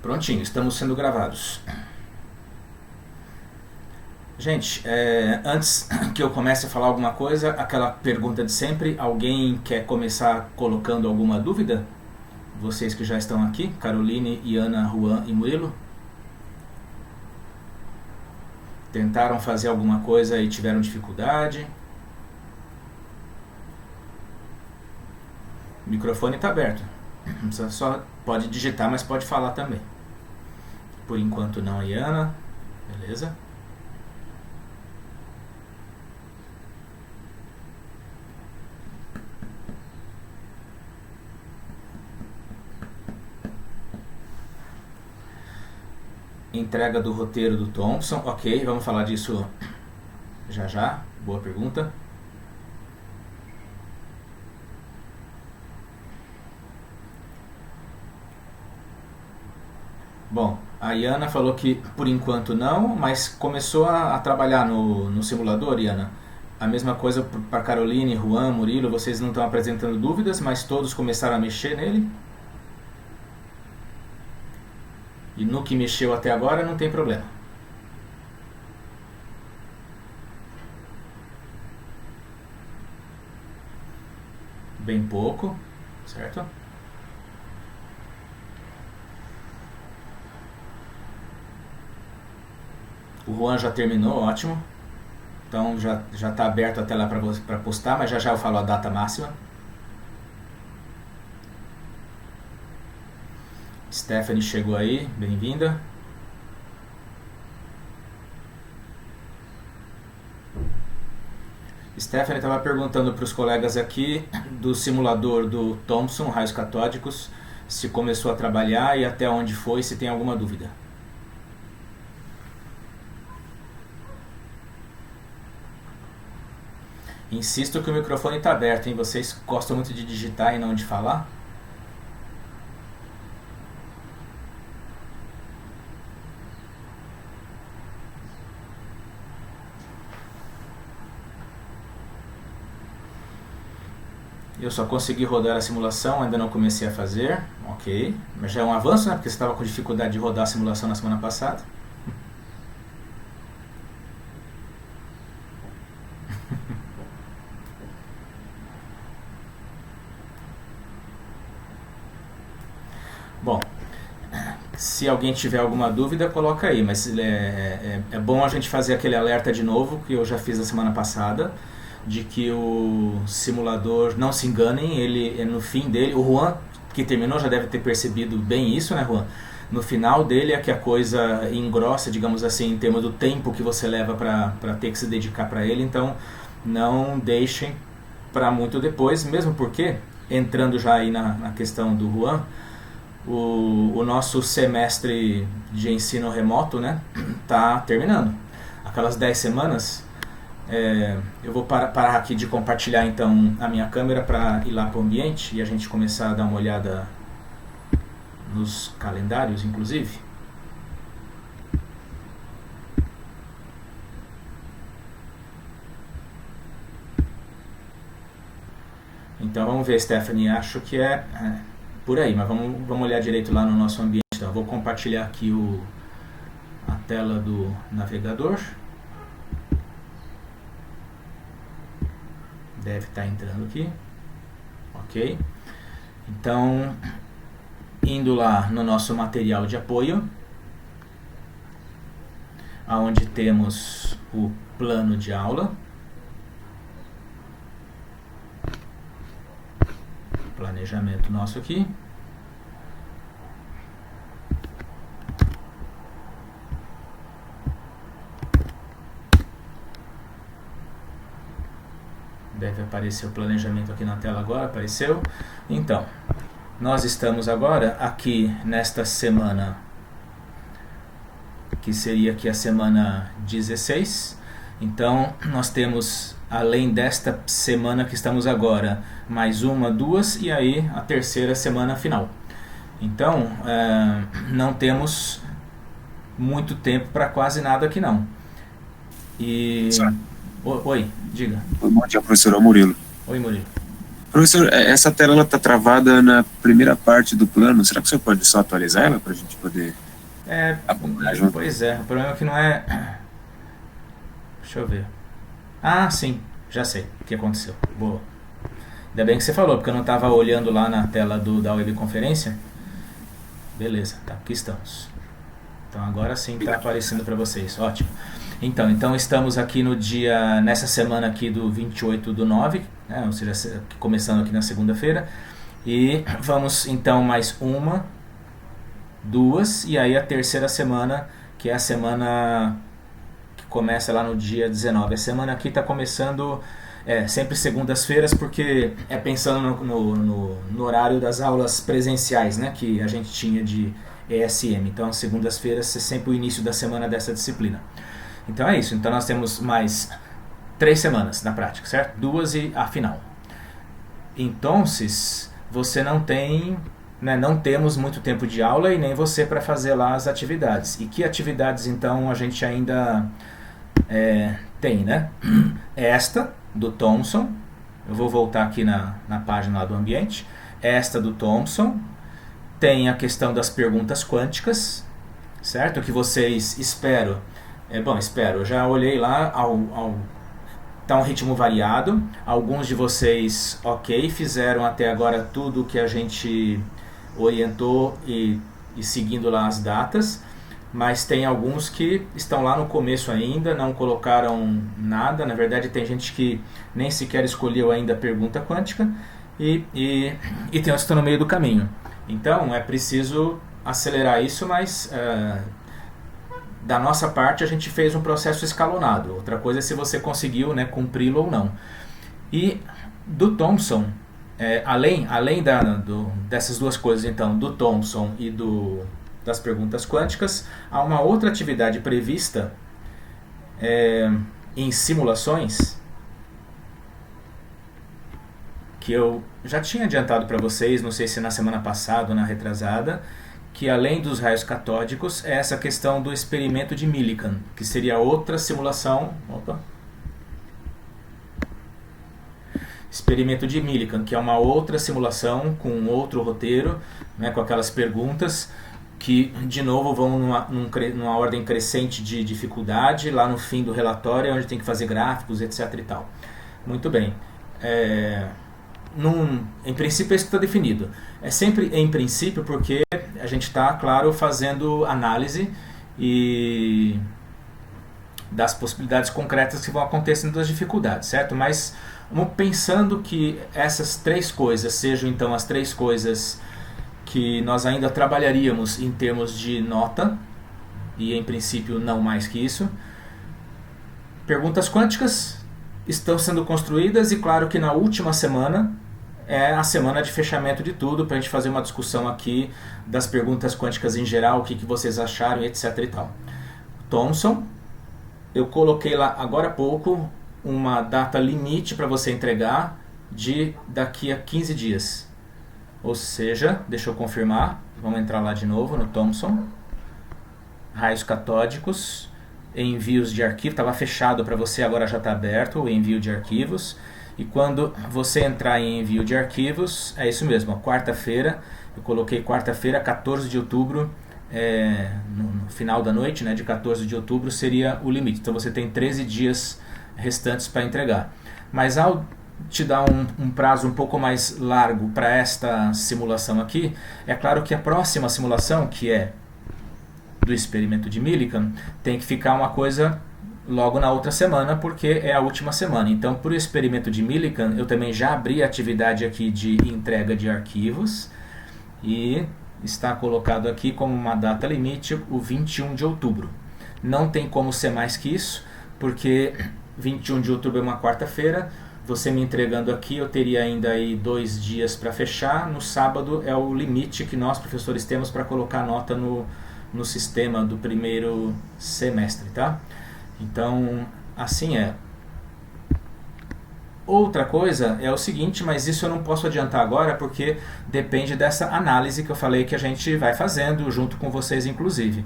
Prontinho, estamos sendo gravados. Gente, antes que eu comece a falar alguma coisa, aquela pergunta de sempre, alguém quer começar colocando alguma dúvida? Vocês que já estão aqui, Caroline, Iana, Juan e Murilo? Tentaram fazer alguma coisa e tiveram dificuldade? O microfone está aberto. Você só pode digitar, mas pode falar também. Por enquanto não, Iana. Beleza? Entrega do roteiro do Thompson. Ok, vamos falar disso já já. Boa pergunta. Bom, a Iana falou que por enquanto não, mas começou a trabalhar no simulador, Iana. A mesma coisa para Caroline, Juan, Murilo, vocês não estão apresentando dúvidas, mas todos começaram a mexer nele? E no que mexeu até agora não tem problema. Bem pouco, certo? O Juan já terminou, ótimo. Então já está aberto a tela para postar, mas já eu falo a data máxima. Stephanie chegou aí, bem-vinda. Stephanie estava perguntando para os colegas aqui do simulador do Thompson, raios catódicos, se começou a trabalhar e até onde foi, se tem alguma dúvida. Insisto que o microfone está aberto, hein? Vocês gostam muito de digitar e não de falar? Eu só consegui rodar a simulação, ainda não comecei a fazer. Ok, mas já é um avanço, né? Porque você estava com dificuldade de rodar a simulação na semana passada. Bom, se alguém tiver alguma dúvida, coloca aí, mas é bom a gente fazer aquele alerta de novo, que eu já fiz na semana passada, de que o simulador, não se enganem, ele no fim dele, o Juan, que terminou, já deve ter percebido bem isso, né, Juan? No final dele é que a coisa engrossa, digamos assim, em termos do tempo que você leva para ter que se dedicar para ele, então não deixem para muito depois, mesmo porque, entrando já aí na questão do Juan, o nosso semestre de ensino remoto, né, tá terminando. Aquelas 10 semanas, eu vou parar aqui de compartilhar então a minha câmera para ir lá para o ambiente e a gente começar a dar uma olhada nos calendários, inclusive. Então vamos ver, Stephanie, acho que é por aí, mas vamos olhar direito lá no nosso ambiente. Então, eu vou compartilhar aqui a tela do navegador. Deve estar entrando aqui. Ok. Então, indo lá no nosso material de apoio, onde temos o plano de aula. Planejamento nosso aqui. Deve aparecer o planejamento aqui na tela agora, apareceu. Então, nós estamos agora aqui nesta semana, que seria aqui a semana 16. Então, nós temos, além desta semana que estamos agora, mais uma, duas, e aí a terceira semana final. Então, não temos muito tempo para quase nada aqui não. E... Oi, diga. Bom dia, professor Murilo. Oi, Murilo. Professor, essa tela ela está travada na primeira parte do plano. Será que o senhor pode só atualizar ela para a gente poder É, acompanhar junto? pois é, o problema é que não é. Deixa eu ver. Ah, sim, já sei o que aconteceu. Boa. Ainda bem que você falou, porque eu não estava olhando lá na tela da webconferência. Beleza, tá, aqui estamos. Então agora sim está aparecendo para vocês, ótimo. Então estamos aqui nessa semana aqui do 28/9, né, ou seja, começando aqui na segunda-feira. E vamos então mais uma, duas, e aí a terceira semana, que é a semana que começa lá no dia 19. A semana aqui está começando sempre segundas-feiras, porque é pensando no horário das aulas presenciais, né, que a gente tinha de ESM. Então, segundas-feiras é sempre o início da semana dessa disciplina. Então é isso. Então nós temos mais 3 semanas na prática, certo? 2 e a final. Então, você não tem, né, não temos muito tempo de aula e nem você para fazer lá as atividades. E que atividades então a gente ainda tem, né? Esta do Thomson, eu vou voltar aqui na página lá do ambiente. Esta do Thomson, tem a questão das perguntas quânticas, certo? Que vocês espero, eu já olhei lá, tá um ritmo variado. Alguns de vocês, fizeram até agora tudo que a gente orientou e seguindo lá as datas, mas tem alguns que estão lá no começo ainda, não colocaram nada. Na verdade, tem gente que nem sequer escolheu ainda a pergunta quântica e tem outros que estão no meio do caminho. Então, é preciso acelerar isso, mas da nossa parte a gente fez um processo escalonado. Outra coisa é se você conseguiu, né, cumpri-lo ou não. E do Thomson, além dessas duas coisas, então, do Thomson e das perguntas quânticas, há uma outra atividade prevista em simulações que eu já tinha adiantado para vocês, não sei se na semana passada ou na retrasada, que além dos raios catódicos é essa questão do experimento de Millikan, que seria outra simulação. Experimento de Millikan, que é uma outra simulação com outro roteiro, né, com aquelas perguntas que de novo vão numa ordem crescente de dificuldade, lá no fim do relatório, onde tem que fazer gráficos, etc. e tal. Muito bem. Em princípio, isso está definido. É sempre em princípio, porque a gente está, claro, fazendo análise e das possibilidades concretas que vão acontecendo das dificuldades, certo? Mas pensando que essas 3 coisas sejam então as 3 coisas que nós ainda trabalharíamos em termos de nota, e em princípio não mais que isso. Perguntas quânticas estão sendo construídas, e claro que na última semana é a semana de fechamento de tudo, para a gente fazer uma discussão aqui das perguntas quânticas em geral, o que vocês acharam, etc. e tal. Thomson, eu coloquei lá agora há pouco uma data limite para você entregar de daqui a 15 dias. Ou seja, deixa eu confirmar, vamos entrar lá de novo no Thomson, raios catódicos, envios de arquivo, estava fechado para você, agora já está aberto o envio de arquivos. E quando você entrar em envio de arquivos, é isso mesmo, quarta-feira, eu coloquei quarta-feira, 14 de outubro, no final da noite, né, de 14 de outubro seria o limite. Então você tem 13 dias restantes para entregar. Mas ao te dar um prazo um pouco mais largo para esta simulação aqui, é claro que a próxima simulação, que é do experimento de Millikan, tem que ficar uma coisa logo na outra semana, porque é a última semana. Então, por experimento de Millikan, eu também já abri a atividade aqui de entrega de arquivos e está colocado aqui como uma data limite o 21 de outubro. Não tem como ser mais que isso, porque 21 de outubro é uma quarta-feira. Você me entregando aqui, eu teria ainda aí 2 dias para fechar. No sábado é o limite que nós, professores, temos para colocar nota no sistema do primeiro semestre, tá? Então, assim é. Outra coisa é o seguinte, mas isso eu não posso adiantar agora, porque depende dessa análise que eu falei que a gente vai fazendo, junto com vocês inclusive.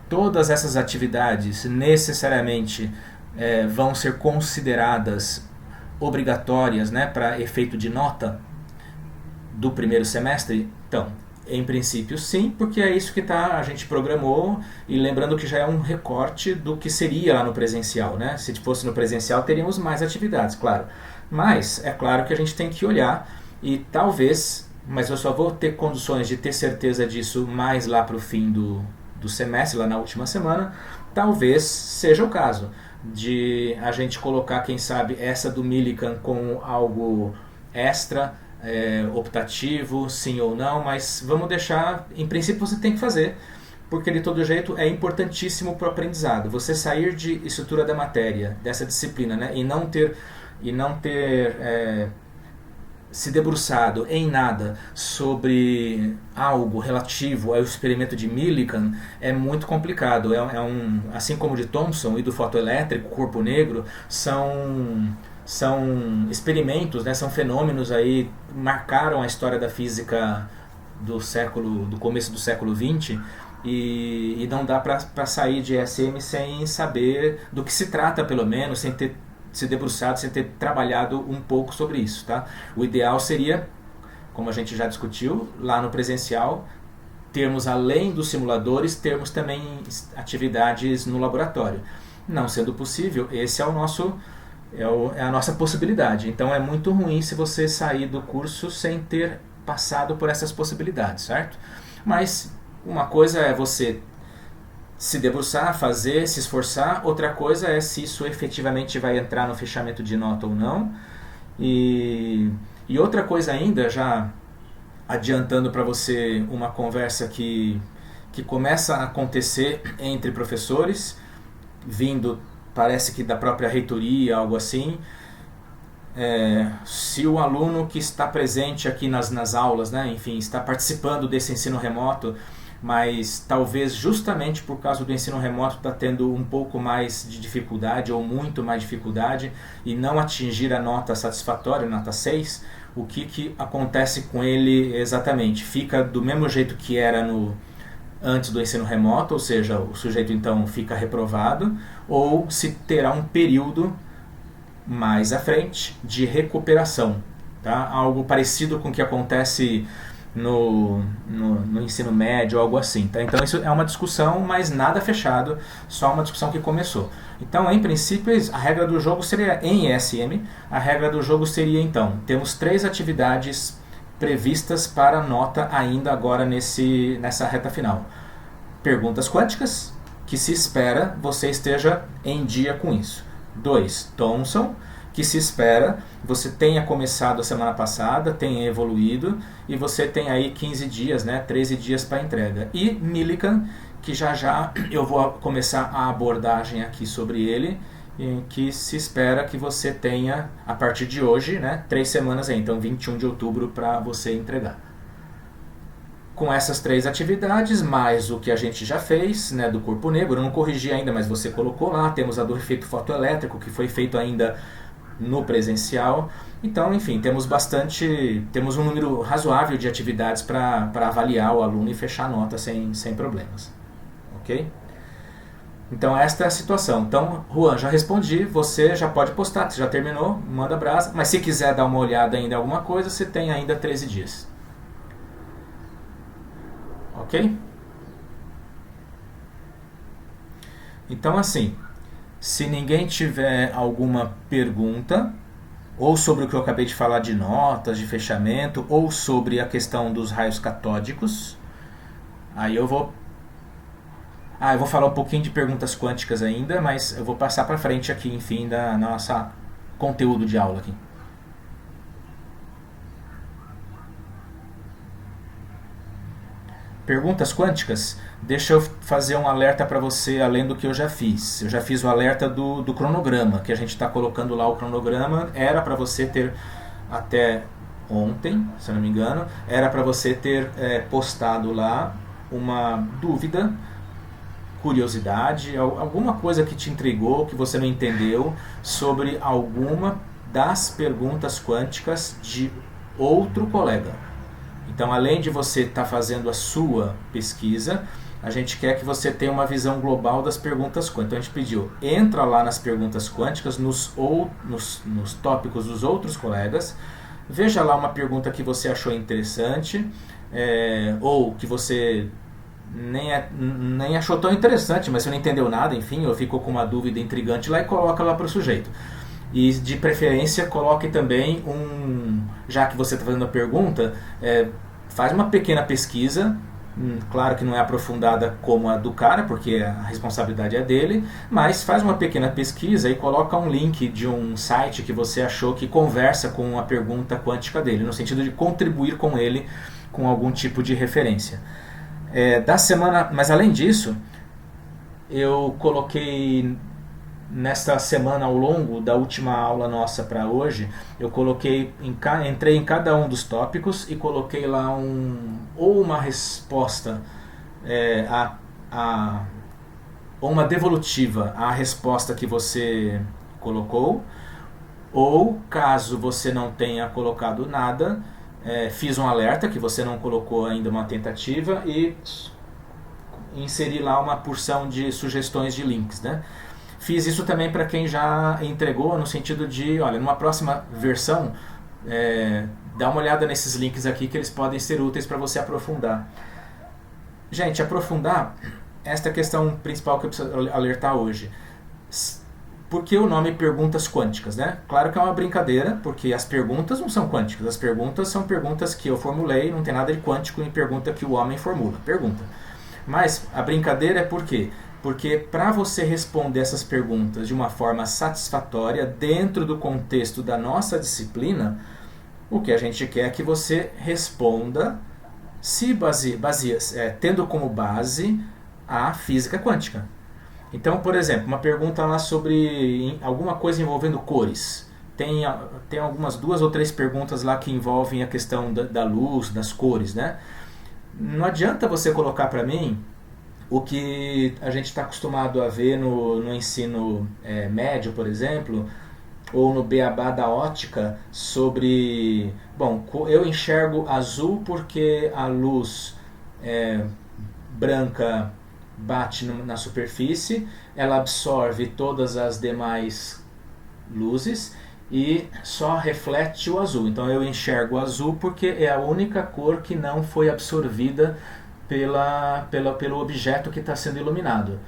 Todas essas atividades necessariamente vão ser consideradas obrigatórias, né, para efeito de nota do primeiro semestre? Então, em princípio sim, porque é isso que a gente programou, e lembrando que já é um recorte do que seria lá no presencial, né? Se fosse no presencial teríamos mais atividades, claro. Mas é claro que a gente tem que olhar e talvez, mas eu só vou ter condições de ter certeza disso mais lá para o fim do semestre, lá na última semana, talvez seja o caso de a gente colocar, quem sabe, essa do Millikan como algo extra, optativo, sim ou não, mas vamos deixar, em princípio você tem que fazer, porque de todo jeito é importantíssimo para o aprendizado. Você sair de estrutura da matéria, dessa disciplina, né, e não ter se debruçado em nada sobre algo relativo ao experimento de Millikan é muito complicado. Assim como o de Thomson e do fotoelétrico, corpo negro, são experimentos, né, são fenômenos aí, marcaram a história da física do começo do século XX, e não dá para sair de ESM sem saber do que se trata, pelo menos, sem ter se debruçado, sem ter trabalhado um pouco sobre isso, tá? O ideal seria, como a gente já discutiu, lá no presencial, termos, além dos simuladores, termos também atividades no laboratório. Não sendo possível, esse é a nossa possibilidade. Então é muito ruim se você sair do curso sem ter passado por essas possibilidades, certo? Mas uma coisa é você se debruçar, fazer, se esforçar. Outra coisa é se isso efetivamente vai entrar no fechamento de nota ou não. E outra coisa ainda, já adiantando para você uma conversa que começa a acontecer entre professores, vindo, parece que da própria reitoria, algo assim. Se o aluno que está presente aqui nas aulas, né, enfim, está participando desse ensino remoto, mas talvez justamente por causa do ensino remoto está tendo um pouco mais de dificuldade ou muito mais dificuldade e não atingir a nota satisfatória, nota 6, o que acontece com ele exatamente? Fica do mesmo jeito que era antes do ensino remoto, ou seja, o sujeito então fica reprovado, ou se terá um período mais à frente de recuperação, tá? Algo parecido com o que acontece no ensino médio, algo assim, tá? Então isso é uma discussão, mas nada fechado, só uma discussão que começou. Então, em princípio, a regra do jogo seria, em ESM, a regra do jogo seria então, temos 3 atividades previstas para nota ainda agora nessa reta final. Perguntas quânticas, que se espera você esteja em dia com isso. 2, Thomson, que se espera você tenha começado a semana passada, tenha evoluído, e você tem aí 15 dias, né, 13 dias para entrega. E Millikan, que já eu vou começar a abordagem aqui sobre ele, em que se espera que você tenha, a partir de hoje, né, 3 semanas aí, então 21 de outubro para você entregar. Com essas 3 atividades, mais o que a gente já fez, né, do corpo negro, eu não corrigi ainda, mas você colocou lá, temos a do efeito fotoelétrico, que foi feito ainda no presencial. Então, enfim, temos um número razoável de atividades para avaliar o aluno e fechar a nota sem problemas. Ok? Então, esta é a situação. Então, Juan, já respondi, você já pode postar, você já terminou, manda brasa, mas se quiser dar uma olhada ainda em alguma coisa, você tem ainda 13 dias. Ok? Então, assim, se ninguém tiver alguma pergunta, ou sobre o que eu acabei de falar de notas, de fechamento, ou sobre a questão dos raios catódicos, aí eu vou falar um pouquinho de perguntas quânticas ainda, mas eu vou passar para frente aqui, enfim, da nossa conteúdo de aula aqui. Perguntas quânticas? Deixa eu fazer um alerta para você, além do que eu já fiz. Eu já fiz o alerta do cronograma, que a gente está colocando lá o cronograma. Era para você ter, até ontem, se eu não me engano, era para você ter postado lá uma dúvida, curiosidade, alguma coisa que te intrigou, que você não entendeu, sobre alguma das perguntas quânticas de outro colega. Então, além de você estar fazendo a sua pesquisa, a gente quer que você tenha uma visão global das perguntas quânticas. Então a gente pediu, entra lá nas perguntas quânticas, nos tópicos dos outros colegas, veja lá uma pergunta que você achou interessante, ou que você nem achou tão interessante, mas você não entendeu nada, enfim, ou ficou com uma dúvida intrigante lá, e coloca lá para o sujeito. E de preferência coloque também já que você está fazendo a pergunta, faz uma pequena pesquisa. Claro que não é aprofundada como a do cara, porque a responsabilidade é dele, mas faz uma pequena pesquisa e coloca um link de um site que você achou que conversa com a pergunta quântica dele, no sentido de contribuir com ele com algum tipo de referência. Da semana, mas além disso, eu coloquei nesta semana, ao longo da última aula nossa para hoje, eu entrei em cada um dos tópicos e coloquei lá ou uma resposta ou uma devolutiva à resposta que você colocou, ou caso você não tenha colocado nada, fiz um alerta que você não colocou ainda uma tentativa e inseri lá uma porção de sugestões de links, né? Fiz isso também para quem já entregou, no sentido de, olha, numa próxima versão, dá uma olhada nesses links aqui que eles podem ser úteis para você aprofundar. Gente, aprofundar, esta é a questão principal que eu preciso alertar hoje. Por que o nome Perguntas Quânticas, né? Claro que é uma brincadeira, porque as perguntas não são quânticas. As perguntas são perguntas que eu formulei, não tem nada de quântico em pergunta que o homem formula. Pergunta. Mas a brincadeira é por quê? Porque para você responder essas perguntas de uma forma satisfatória dentro do contexto da nossa disciplina, o que a gente quer é que você responda tendo como base a física quântica. Então, por exemplo, uma pergunta lá sobre alguma coisa envolvendo cores. Tem algumas 2 ou 3 perguntas lá que envolvem a questão da luz, das cores, né? Não adianta você colocar para mim o que a gente está acostumado a ver no ensino médio, por exemplo, ou no beabá da ótica, sobre, bom, eu enxergo azul porque a luz branca bate na superfície, ela absorve todas as demais luzes e só reflete o azul. Então eu enxergo o azul porque é a única cor que não foi absorvida pelo objeto que está sendo iluminado.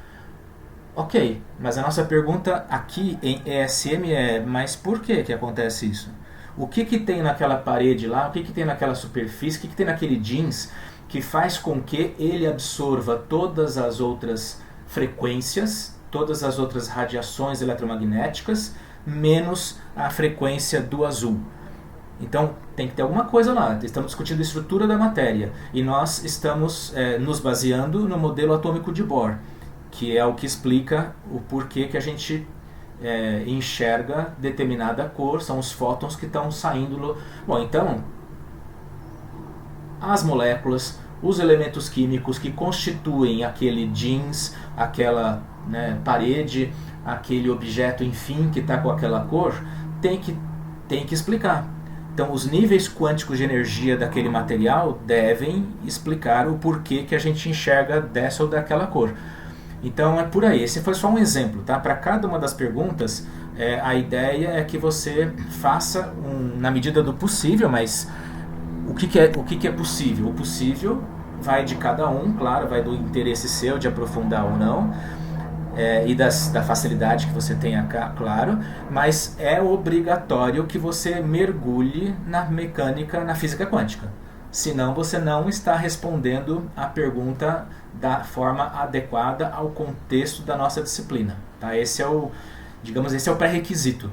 Ok, mas a nossa pergunta aqui em ESM mas por que acontece isso? O que tem naquela parede lá, o que tem naquela superfície, o que tem naquele jeans que faz com que ele absorva todas as outras frequências, todas as outras radiações eletromagnéticas, menos a frequência do azul? Então tem que ter alguma coisa lá. Estamos discutindo a estrutura da matéria e nós estamos nos baseando no modelo atômico de Bohr, que é o que explica o porquê que a gente enxerga determinada cor, são os fótons que estão saindo. Bom, então as moléculas, os elementos químicos que constituem aquele jeans, aquela parede, aquele objeto, enfim, que está com aquela cor, tem que explicar. Então, os níveis quânticos de energia daquele material devem explicar o porquê que a gente enxerga dessa ou daquela cor. Então, é por aí. Esse foi só um exemplo, tá? Para cada uma das perguntas, a ideia é que você faça, na medida do possível, mas o que é possível? O possível vai de cada um, claro, vai do interesse seu de aprofundar ou não, e da facilidade que você tenha, claro, mas é obrigatório que você mergulhe na mecânica, na física quântica. Senão você não está respondendo a pergunta da forma adequada ao contexto da nossa disciplina. Tá? Esse é o pré-requisito.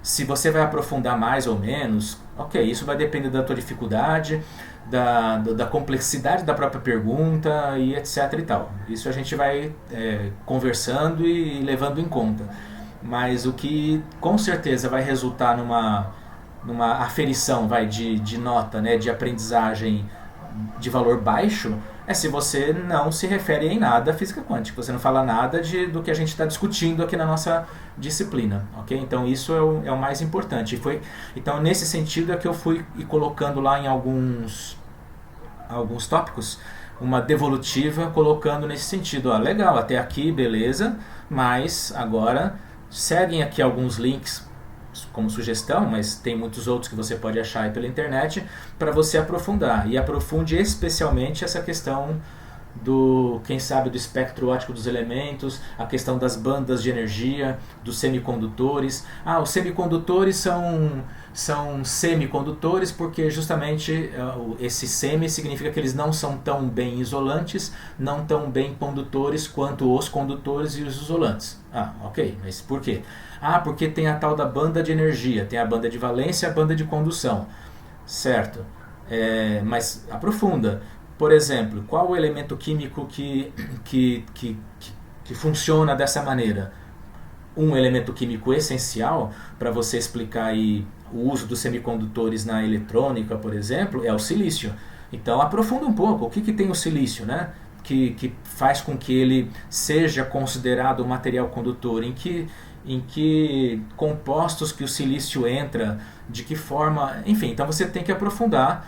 Se você vai aprofundar mais ou menos, ok, isso vai depender da tua dificuldade, da complexidade da própria pergunta e etc e tal. Isso a gente vai conversando e levando em conta. Mas o que com certeza vai resultar numa aferição de nota, de aprendizagem de valor baixo, é se você não se refere em nada à física quântica, você não fala nada do que a gente está discutindo aqui na nossa disciplina, ok? Então isso é o mais importante. Então nesse sentido é que eu fui colocando lá em alguns tópicos uma devolutiva colocando nesse sentido, ó, legal, até aqui, beleza, mas agora seguem aqui alguns links como sugestão, mas tem muitos outros que você pode achar aí pela internet para você aprofundar, e aprofunde especialmente essa questão do, quem sabe, do espectro óptico dos elementos, a questão das bandas de energia, dos semicondutores. Os semicondutores são semicondutores porque justamente esse semi significa que eles não são tão bem isolantes, não tão bem condutores quanto os condutores e os isolantes. Ok, mas por quê? Porque tem a tal da banda de energia, tem a banda de valência e a banda de condução, certo? Mas aprofunda. Por exemplo, qual o elemento químico que funciona dessa maneira? Um elemento químico essencial para você explicar aí o uso dos semicondutores na eletrônica, por exemplo, é o silício. Então aprofunda um pouco. O que tem o silício, né? Que faz com que ele seja considerado um material condutor? Em que compostos que o silício entra? De que forma? Enfim, então você tem que aprofundar,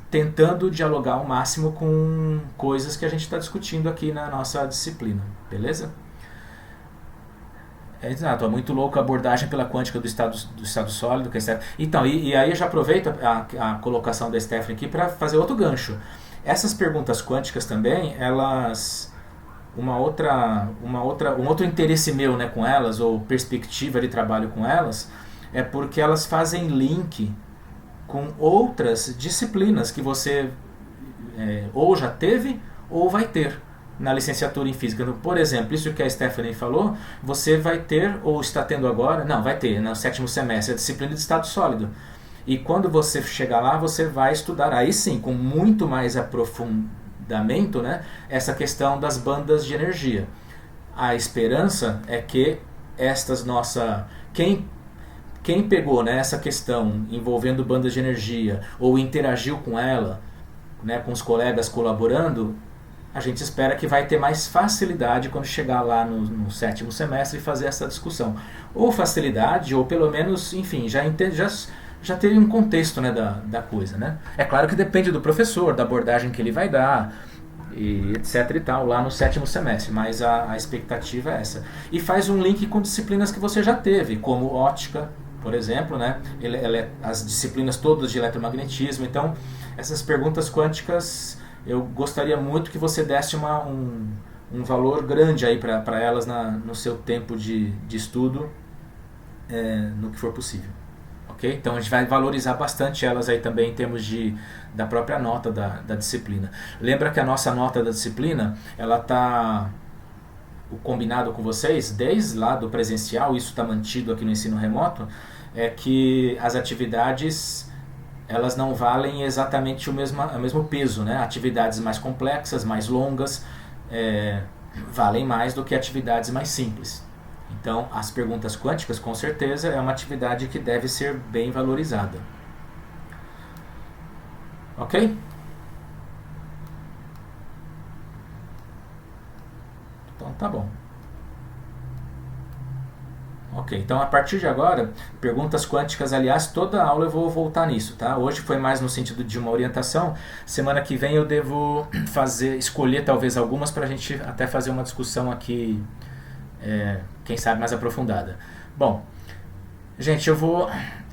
tentando dialogar ao máximo com coisas que a gente está discutindo aqui na nossa disciplina, beleza? Exato, é muito louco a abordagem pela quântica do estado sólido. Então, e aí eu já aproveito a colocação da Stephanie aqui para fazer outro gancho. Essas perguntas quânticas também, elas... um outro interesse meu, né, com elas, ou perspectiva de trabalho com elas, é porque elas fazem link com outras disciplinas que você ou já teve ou vai ter na licenciatura em física. Então, por exemplo, isso que a Stephanie falou, você vai ter, ou está tendo agora, não, vai ter, no 7º semestre, a disciplina de estado sólido. E quando você chegar lá, você vai estudar, aí sim, com muito mais aprofundamento, né, essa questão das bandas de energia. A esperança é que quem pegou, né, essa questão envolvendo bandas de energia ou interagiu com ela, né, com os colegas colaborando, a gente espera que vai ter mais facilidade quando chegar lá no 7º semestre e fazer essa discussão. Ou facilidade, ou pelo menos, enfim, já ter um contexto, né, da coisa. Né? É claro que depende do professor, da abordagem que ele vai dar, e etc e tal, lá no 7º semestre, mas a expectativa é essa. E faz um link com disciplinas que você já teve, como óptica, por exemplo, né? As disciplinas todas de eletromagnetismo. Então, essas perguntas quânticas, eu gostaria muito que você desse um valor grande aí para elas no seu tempo de estudo, no que for possível. Okay? Então a gente vai valorizar bastante elas aí também em termos da própria nota da disciplina. Lembra que a nossa nota da disciplina, ela está... O combinado com vocês, desde lá do presencial, isso está mantido aqui no ensino remoto, é que as atividades, elas não valem exatamente o mesmo peso, né? Atividades mais complexas, mais longas, valem mais do que atividades mais simples. Então, as perguntas quânticas, com certeza, é uma atividade que deve ser bem valorizada. Ok? Então, tá bom. Ok, então a partir de agora, perguntas quânticas, aliás, toda aula eu vou voltar nisso, tá? Hoje foi mais no sentido de uma orientação, semana que vem eu devo escolher talvez algumas para a gente até fazer uma discussão aqui, quem sabe mais aprofundada. Bom, gente, eu vou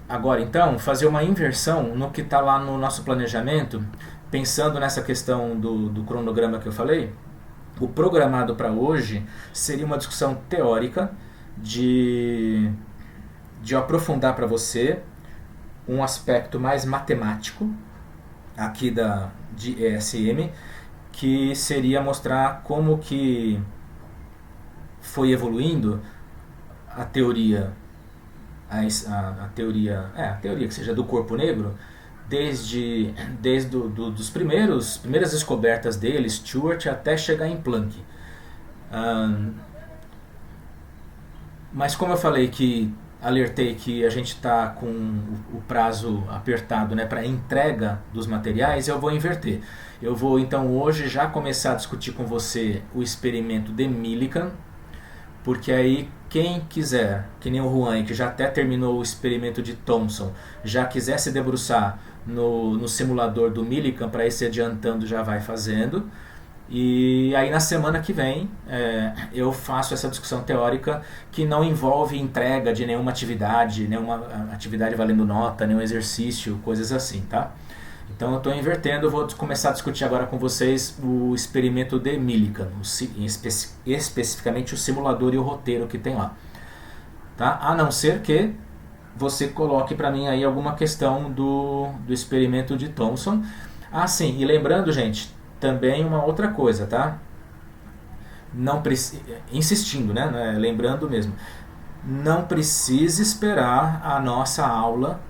agora então fazer uma inversão no que está lá no nosso planejamento, pensando nessa questão do cronograma que eu falei. O programado para hoje seria uma discussão teórica de aprofundar para você um aspecto mais matemático aqui de ESM, que seria mostrar como que foi evoluindo a teoria a teoria que seja do corpo negro desde dos primeiras descobertas dele, Stewart, até chegar em Planck. Mas como eu falei alertei que a gente está com o prazo apertado, né, para entrega dos materiais, eu vou inverter. Eu vou então hoje já começar a discutir com você o experimento de Millikan, porque aí quem quiser, que nem o Juan, que já até terminou o experimento de Thomson, já quiser se debruçar no simulador do Millikan, para ir se adiantando, já vai fazendo. E aí na semana que vem eu faço essa discussão teórica que não envolve entrega de nenhuma atividade valendo nota, nenhum exercício, coisas assim, tá? Então eu estou invertendo, eu vou começar a discutir agora com vocês o experimento de Millikan, especificamente o simulador e o roteiro que tem lá. Tá? A não ser que você coloque para mim aí alguma questão do experimento de Thomson. Ah, sim, e lembrando, gente, também uma outra coisa, tá? Não insistindo, né? Lembrando mesmo, não precisa esperar a nossa aula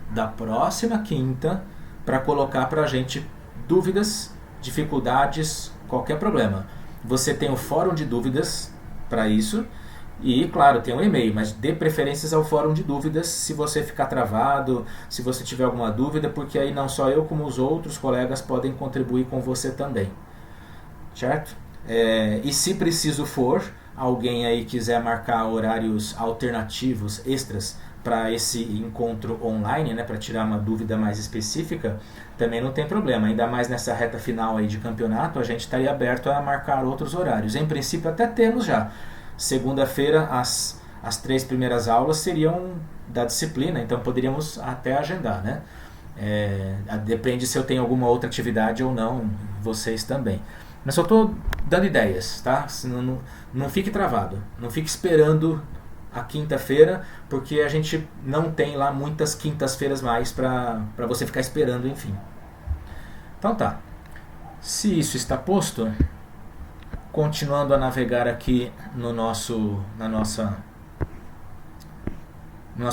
da próxima quinta para colocar para a gente dúvidas, dificuldades, qualquer problema. Você tem o fórum de dúvidas para isso e, claro, tem um e-mail, mas dê preferências ao fórum de dúvidas se você ficar travado, se você tiver alguma dúvida, porque aí não só eu como os outros colegas podem contribuir com você também, certo? E se preciso for, alguém aí quiser marcar horários alternativos, extras, para esse encontro online, né, para tirar uma dúvida mais específica, também não tem problema. Ainda mais nessa reta final aí de campeonato, a gente estaria aberto a marcar outros horários. Em princípio até temos já. Segunda-feira as 3 primeiras aulas seriam da disciplina, então poderíamos até agendar, né? Depende se eu tenho alguma outra atividade ou não, vocês também. Mas só estou dando ideias, tá? Não fique travado, não fique esperando a quinta-feira, porque a gente não tem lá muitas quintas-feiras mais para você ficar esperando, enfim. Então tá. Se isso está posto, continuando a navegar aqui no nosso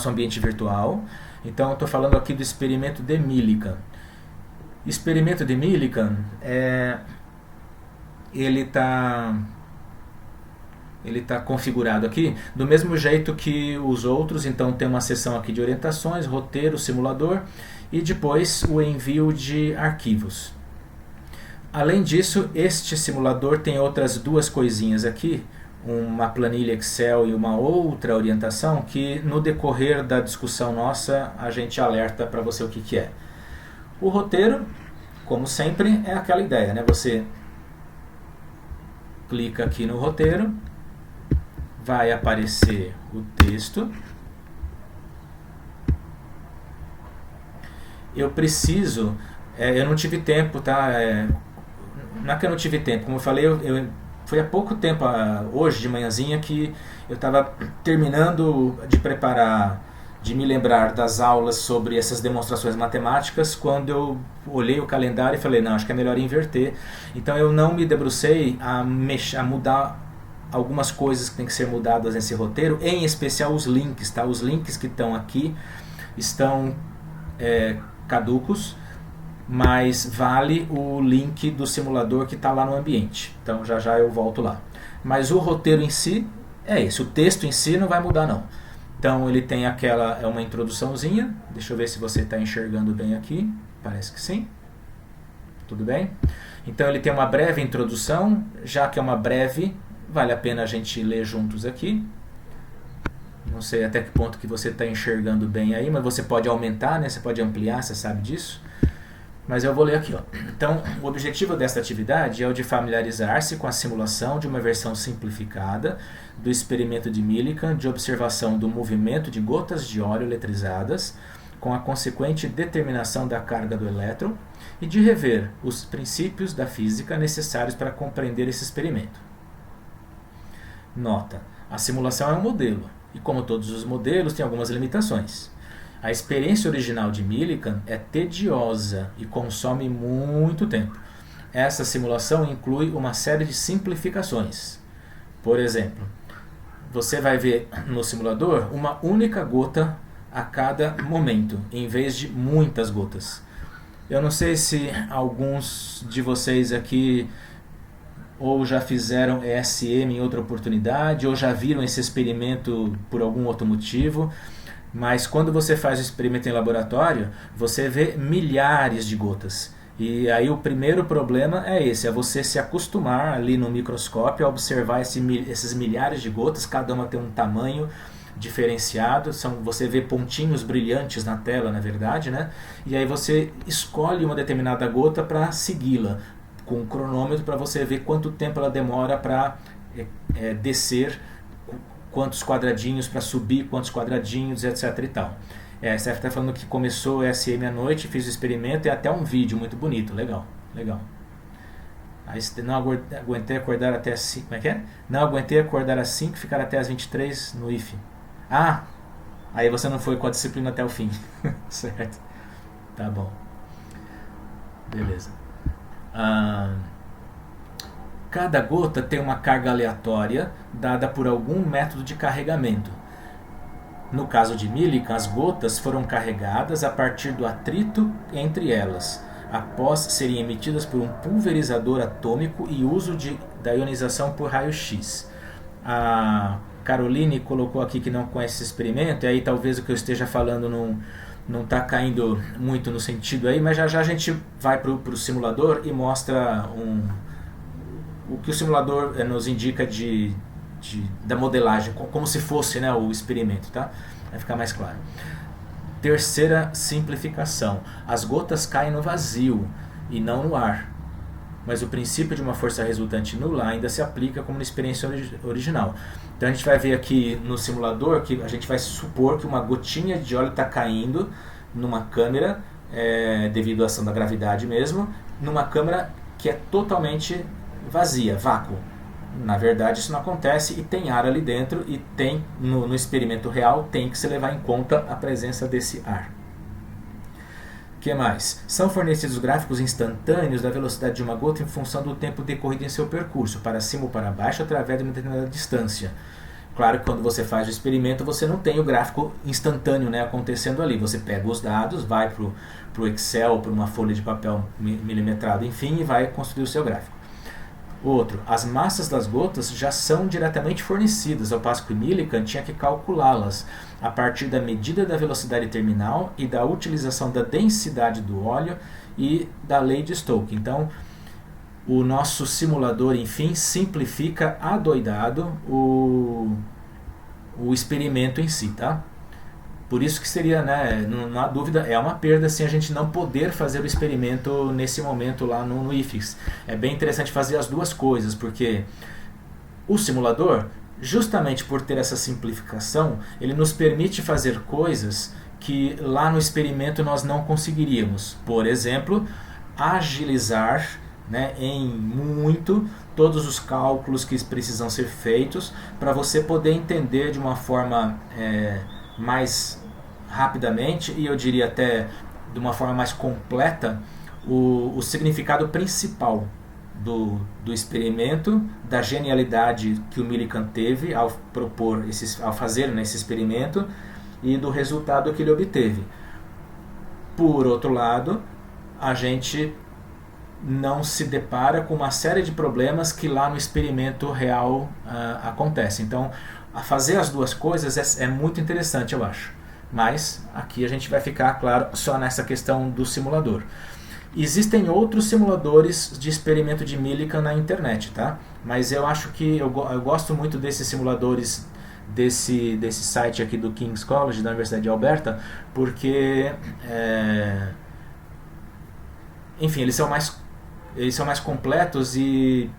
ambiente virtual. Então eu estou falando aqui do experimento de Millikan. Experimento de Millikan ele está configurado aqui do mesmo jeito que os outros. Então tem uma seção aqui de orientações, roteiro, simulador e depois o envio de arquivos. Além disso, este simulador tem outras 2 coisinhas aqui, uma planilha Excel e uma outra orientação que no decorrer da discussão nossa a gente alerta para você o que é. O roteiro, como sempre, é aquela ideia, né? Você clica aqui no roteiro, vai aparecer o texto. Eu não tive tempo, tá? Não é que eu não tive tempo, como eu falei, foi há pouco tempo, hoje de manhãzinha, que eu estava terminando de preparar, de me lembrar das aulas sobre essas demonstrações matemáticas, quando eu olhei o calendário e falei, não, acho que é melhor inverter. Então eu não me debrucei a mudar algumas coisas que tem que ser mudadas nesse roteiro, em especial os links, tá? Os links que estão aqui estão caducos, mas vale o link do simulador que está lá no ambiente. Então já eu volto lá. Mas o roteiro em si é esse, o texto em si não vai mudar não. Então ele tem uma introduçãozinha, deixa eu ver se você está enxergando bem aqui, parece que sim. Tudo bem? Então ele tem uma breve introdução, já que é uma breve, vale a pena a gente ler juntos aqui. Não sei até que ponto que você está enxergando bem aí, mas você pode aumentar, né? Você pode ampliar, você sabe disso. Mas eu vou ler aqui, ó. Então, o objetivo desta atividade é o de familiarizar-se com a simulação de uma versão simplificada do experimento de Millikan de observação do movimento de gotas de óleo eletrizadas com a consequente determinação da carga do elétron e de rever os princípios da física necessários para compreender esse experimento. Nota: a simulação é um modelo e, como todos os modelos, tem algumas limitações. A experiência original de Millikan é tediosa e consome muito tempo. Essa simulação inclui uma série de simplificações. Por exemplo, você vai ver no simulador uma única gota a cada momento, em vez de muitas gotas. Eu não sei se alguns de vocês aqui ou já fizeram ESM em outra oportunidade, ou já viram esse experimento por algum outro motivo. Mas quando você faz o experimento em laboratório, você vê milhares de gotas. E aí o primeiro problema é esse, é você se acostumar ali no microscópio a observar esses milhares de gotas, cada uma tem um tamanho diferenciado, você vê pontinhos brilhantes na tela, na verdade, né? E aí você escolhe uma determinada gota para segui-la. com um cronômetro para você ver quanto tempo ela demora para descer, quantos quadradinhos para subir, quantos quadradinhos, etc. e tal. A Steph está falando que começou o SM à noite, fiz o experimento e até um vídeo muito bonito. Legal, legal. Aí não aguentei acordar até as 5. Como é que é? Não aguentei acordar às 5 e ficar até as 23 no IF. Ah! Aí você não foi com a disciplina até o fim. Certo. Tá bom. Beleza. Cada gota tem uma carga aleatória dada por algum método de carregamento. No caso de Millikan, as gotas foram carregadas a partir do atrito entre elas, após serem emitidas por um pulverizador atômico e uso da ionização por raio-x. A Caroline colocou aqui que não conhece esse experimento, e aí talvez o que eu esteja falando não está caindo muito no sentido aí, mas já já a gente vai para o simulador e mostra o que o simulador nos indica da modelagem, como se fosse, né, o experimento, tá? Vai ficar mais claro. Terceira simplificação. As gotas caem no vazio e não no ar. Mas o princípio de uma força resultante nula ainda se aplica como na experiência original. Então a gente vai ver aqui no simulador que a gente vai supor que uma gotinha de óleo está caindo numa câmera, devido à ação da gravidade mesmo, numa câmera que é totalmente vazia, vácuo. Na verdade isso não acontece e tem ar ali dentro, e tem no experimento real tem que se levar em conta a presença desse ar. O que mais? São fornecidos gráficos instantâneos da velocidade de uma gota em função do tempo decorrido em seu percurso, para cima ou para baixo, através de uma determinada distância. Claro que quando você faz o experimento você não tem o gráfico instantâneo, né, acontecendo ali. Você pega os dados, vai para o Excel, para uma folha de papel milimetrado, enfim, e vai construir o seu gráfico. Outro, as massas das gotas já são diretamente fornecidas, ao passo que Millikan tinha que calculá-las a partir da medida da velocidade terminal e da utilização da densidade do óleo e da lei de Stokes. Então, o nosso simulador, enfim, simplifica adoidado o experimento em si, tá? Por isso que seria, né, não há dúvida, é uma perda assim, a gente não poder fazer o experimento nesse momento lá no IFIX. É bem interessante fazer as duas coisas, porque o simulador, justamente por ter essa simplificação, ele nos permite fazer coisas que lá no experimento nós não conseguiríamos. Por exemplo, agilizar, né, em muito todos os cálculos que precisam ser feitos para você poder entender de uma forma mais rapidamente, e eu diria até de uma forma mais completa, o significado principal do experimento, da genialidade que o Millikan teve ao ao fazer, né, esse experimento, e do resultado que ele obteve. Por outro lado, a gente não se depara com uma série de problemas que lá no experimento real acontece. Então, a fazer as duas coisas é muito interessante, eu acho. Mas aqui a gente vai ficar, claro, só nessa questão do simulador. Existem outros simuladores de experimento de Millikan na internet, tá? Mas eu acho que eu gosto muito desses simuladores desse site aqui do King's College, da Universidade de Alberta, porque enfim, eles são mais completos, e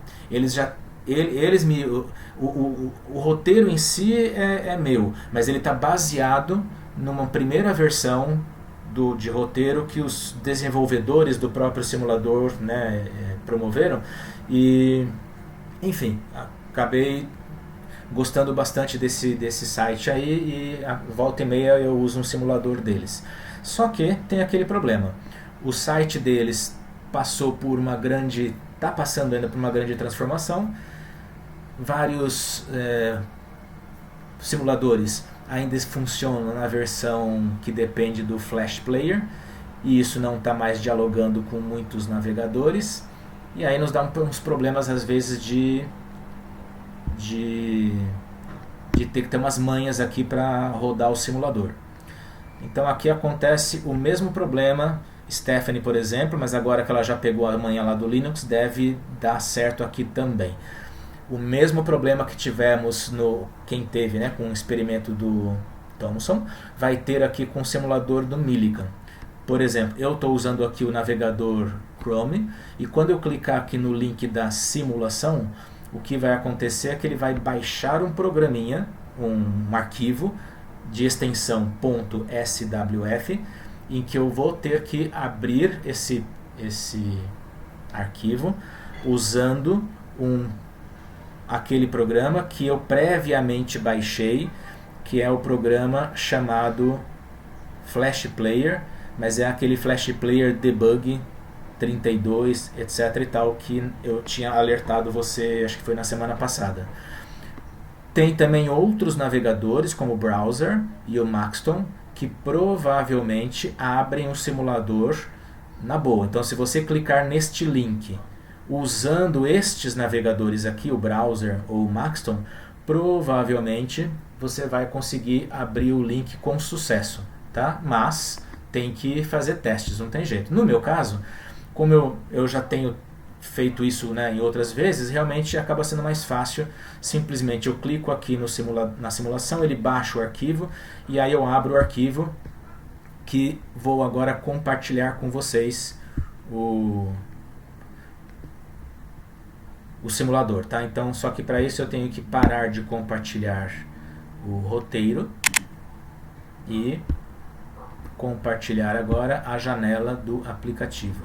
o roteiro em si é meu, mas ele está baseado numa primeira versão de roteiro que os desenvolvedores do próprio simulador, né, promoveram, e enfim, acabei gostando bastante desse site aí, e volta e meia eu uso um simulador deles. Só que tem aquele problema, o site deles está passando ainda por uma grande transformação. Vários simuladores ainda funcionam na versão que depende do Flash Player, e isso não está mais dialogando com muitos navegadores, e aí nos dá uns problemas às vezes de ter que ter umas manhas aqui para rodar o simulador. Então aqui acontece o mesmo problema. Stephanie, por exemplo, mas agora que ela já pegou a manha lá do Linux, deve dar certo aqui também. O mesmo problema que tivemos quem teve, né, com o experimento do Thomson, vai ter aqui com o simulador do Millikan. Por exemplo, eu estou usando aqui o navegador Chrome, e quando eu clicar aqui no link da simulação, o que vai acontecer é que ele vai baixar um programinha, um arquivo de extensão .swf, em que eu vou ter que abrir esse arquivo usando aquele programa que eu previamente baixei, que é o programa chamado Flash Player, mas é aquele Flash Player Debug 32, etc e tal, que eu tinha alertado você, acho que foi na semana passada. Tem também outros navegadores, como o Browser e o Maxton, que provavelmente abrem um simulador na boa. Então, se você clicar neste link, usando estes navegadores aqui, o Browser ou o Maxton, provavelmente você vai conseguir abrir o link com sucesso, tá? Mas tem que fazer testes, não tem jeito. No meu caso, como eu já tenho feito isso, né, em outras vezes, realmente acaba sendo mais fácil. Simplesmente eu clico aqui na simulação, ele baixa o arquivo e aí eu abro o arquivo que vou agora compartilhar com vocês o simulador, tá? Então, só que para isso eu tenho que parar de compartilhar o roteiro e compartilhar agora a janela do aplicativo.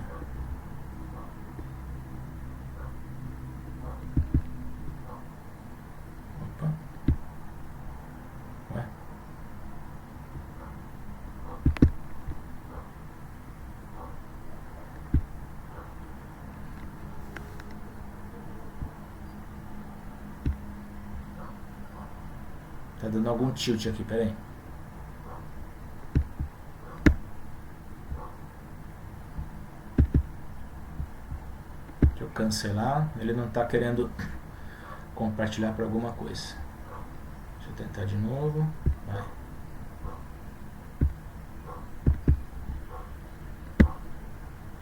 Opa. Ué. Tá dando algum tilt aqui, peraí. Deixa eu cancelar. Ele não está querendo compartilhar para alguma coisa. Deixa eu tentar de novo. Vai.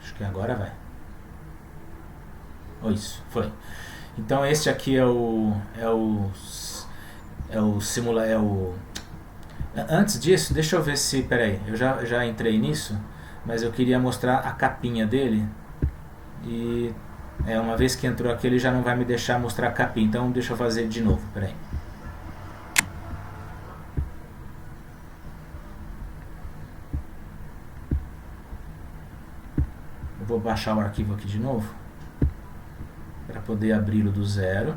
Acho que agora vai. Oh, isso, foi. Então este aqui Antes disso, deixa eu ver se... Peraí, eu já entrei nisso, mas eu queria mostrar a capinha dele. E uma vez que entrou aqui, ele já não vai me deixar mostrar a capinha. Então deixa eu fazer de novo, peraí. Eu vou baixar o arquivo aqui de novo, para poder abri-lo do zero.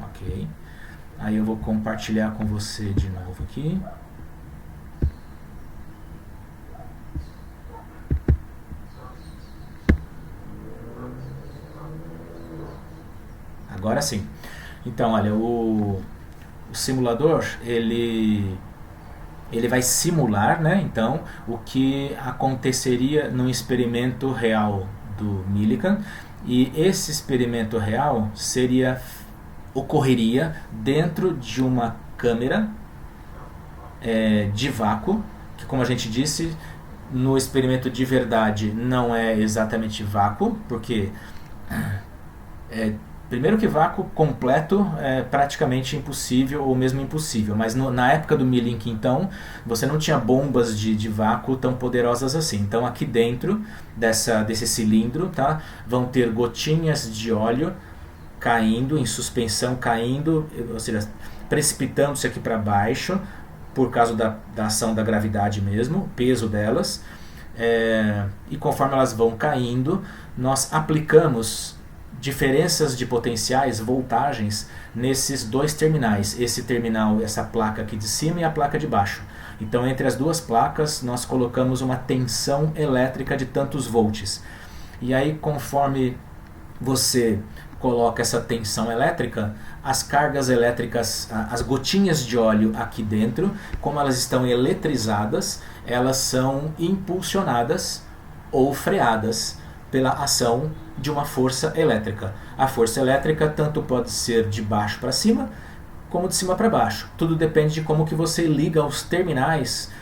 Ok. Aí eu vou compartilhar com você de novo aqui. Agora sim. Então, olha, o simulador, ele vai simular, né, então, o que aconteceria num experimento real do Millikan. E esse experimento real ocorreria dentro de uma câmera de vácuo, que, como a gente disse, no experimento de verdade não é exatamente vácuo, porque primeiro que vácuo completo é praticamente impossível ou mesmo impossível, mas na época do Millink, então, você não tinha bombas de vácuo tão poderosas assim. Então aqui dentro desse cilindro, tá, vão ter gotinhas de óleo caindo, em suspensão, caindo, ou seja, precipitando-se aqui para baixo, por causa da ação da gravidade mesmo, o peso delas, e conforme elas vão caindo, nós aplicamos diferenças de potenciais, voltagens, nesses dois terminais, esse terminal, essa placa aqui de cima e a placa de baixo. Então, entre as duas placas, nós colocamos uma tensão elétrica de tantos volts. E aí, conforme você coloca essa tensão elétrica, as cargas elétricas, as gotinhas de óleo aqui dentro, como elas estão eletrizadas, elas são impulsionadas ou freadas pela ação de uma força elétrica. A força elétrica tanto pode ser de baixo para cima, como de cima para baixo. Tudo depende de como que você liga os terminais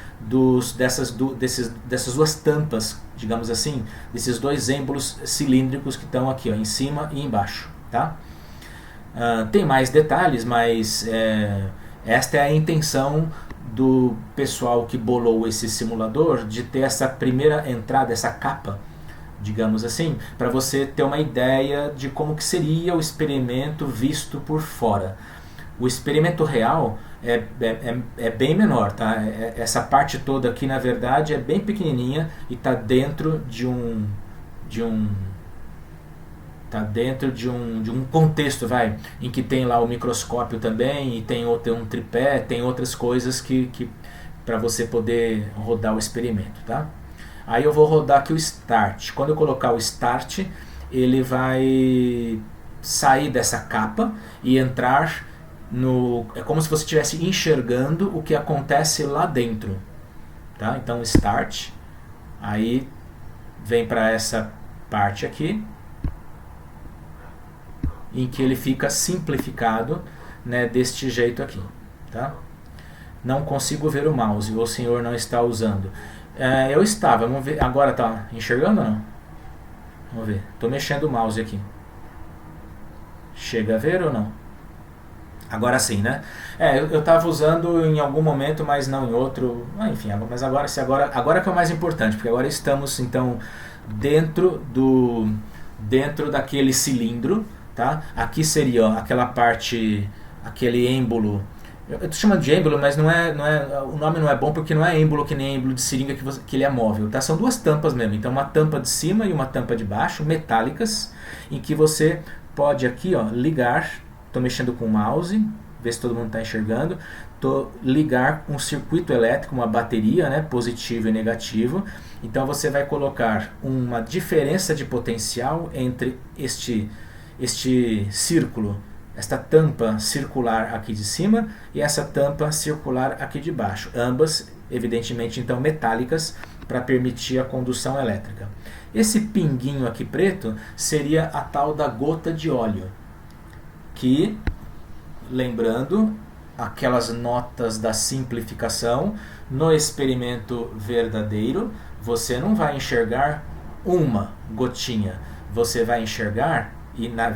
dessas duas tampas, digamos assim, desses dois êmbolos cilíndricos que estão aqui, ó, em cima e embaixo. Tá? Tem mais detalhes, mas esta é a intenção do pessoal que bolou esse simulador de ter essa primeira entrada, essa capa, digamos assim, para você ter uma ideia de como que seria o experimento visto por fora. O experimento real é bem menor, tá? Essa parte toda aqui, na verdade, é bem pequenininha e está dentro de um contexto, em que tem lá o microscópio também, e tem um tripé, tem outras coisas que para você poder rodar o experimento, tá? Aí eu vou rodar aqui o Start. Quando eu colocar o Start, ele vai sair dessa capa e entrar no... É como se você estivesse enxergando o que acontece lá dentro, tá? Então Start, aí vem para essa parte aqui, em que ele fica simplificado, né, deste jeito aqui, tá? Não consigo ver o mouse, o senhor não está usando. Eu estava, vamos ver, agora está enxergando ou não? Vamos ver, estou mexendo o mouse aqui. Chega a ver ou não? Agora sim, né? Eu estava usando em algum momento, mas não em outro. Enfim, mas agora que é o mais importante, porque agora estamos então dentro daquele cilindro, tá? Aqui seria aquela parte, aquele êmbolo. Eu estou chamando de êmbolo, mas o nome não é bom porque não é êmbolo que nem êmbolo de seringa que ele é móvel, tá? São duas tampas mesmo. Então uma tampa de cima e uma tampa de baixo, metálicas, em que você pode aqui, ligar. Estou mexendo com o mouse, ver se todo mundo está enxergando. Ligar um circuito elétrico, uma bateria, né, positivo e negativo. Então você vai colocar uma diferença de potencial entre este círculo, esta tampa circular aqui de cima e essa tampa circular aqui de baixo. Ambas, evidentemente, então metálicas para permitir a condução elétrica. Esse pinguinho aqui preto seria a tal da gota de óleo, que, lembrando aquelas notas da simplificação, no experimento verdadeiro você não vai enxergar uma gotinha, você vai enxergar,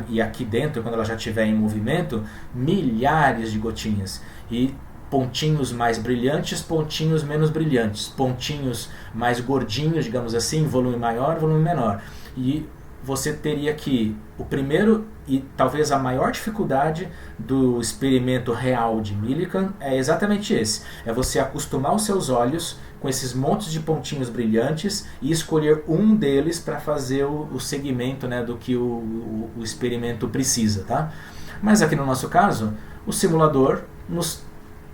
e aqui dentro, quando ela já estiver em movimento, milhares de gotinhas, e pontinhos mais brilhantes, pontinhos menos brilhantes, pontinhos mais gordinhos, digamos assim, volume maior, volume menor. E você teria que, o primeiro e talvez a maior dificuldade do experimento real de Millikan é exatamente esse. É você acostumar os seus olhos com esses montes de pontinhos brilhantes e escolher um deles para fazer o segmento, né, do que o experimento precisa, tá? Mas aqui no nosso caso, o simulador nos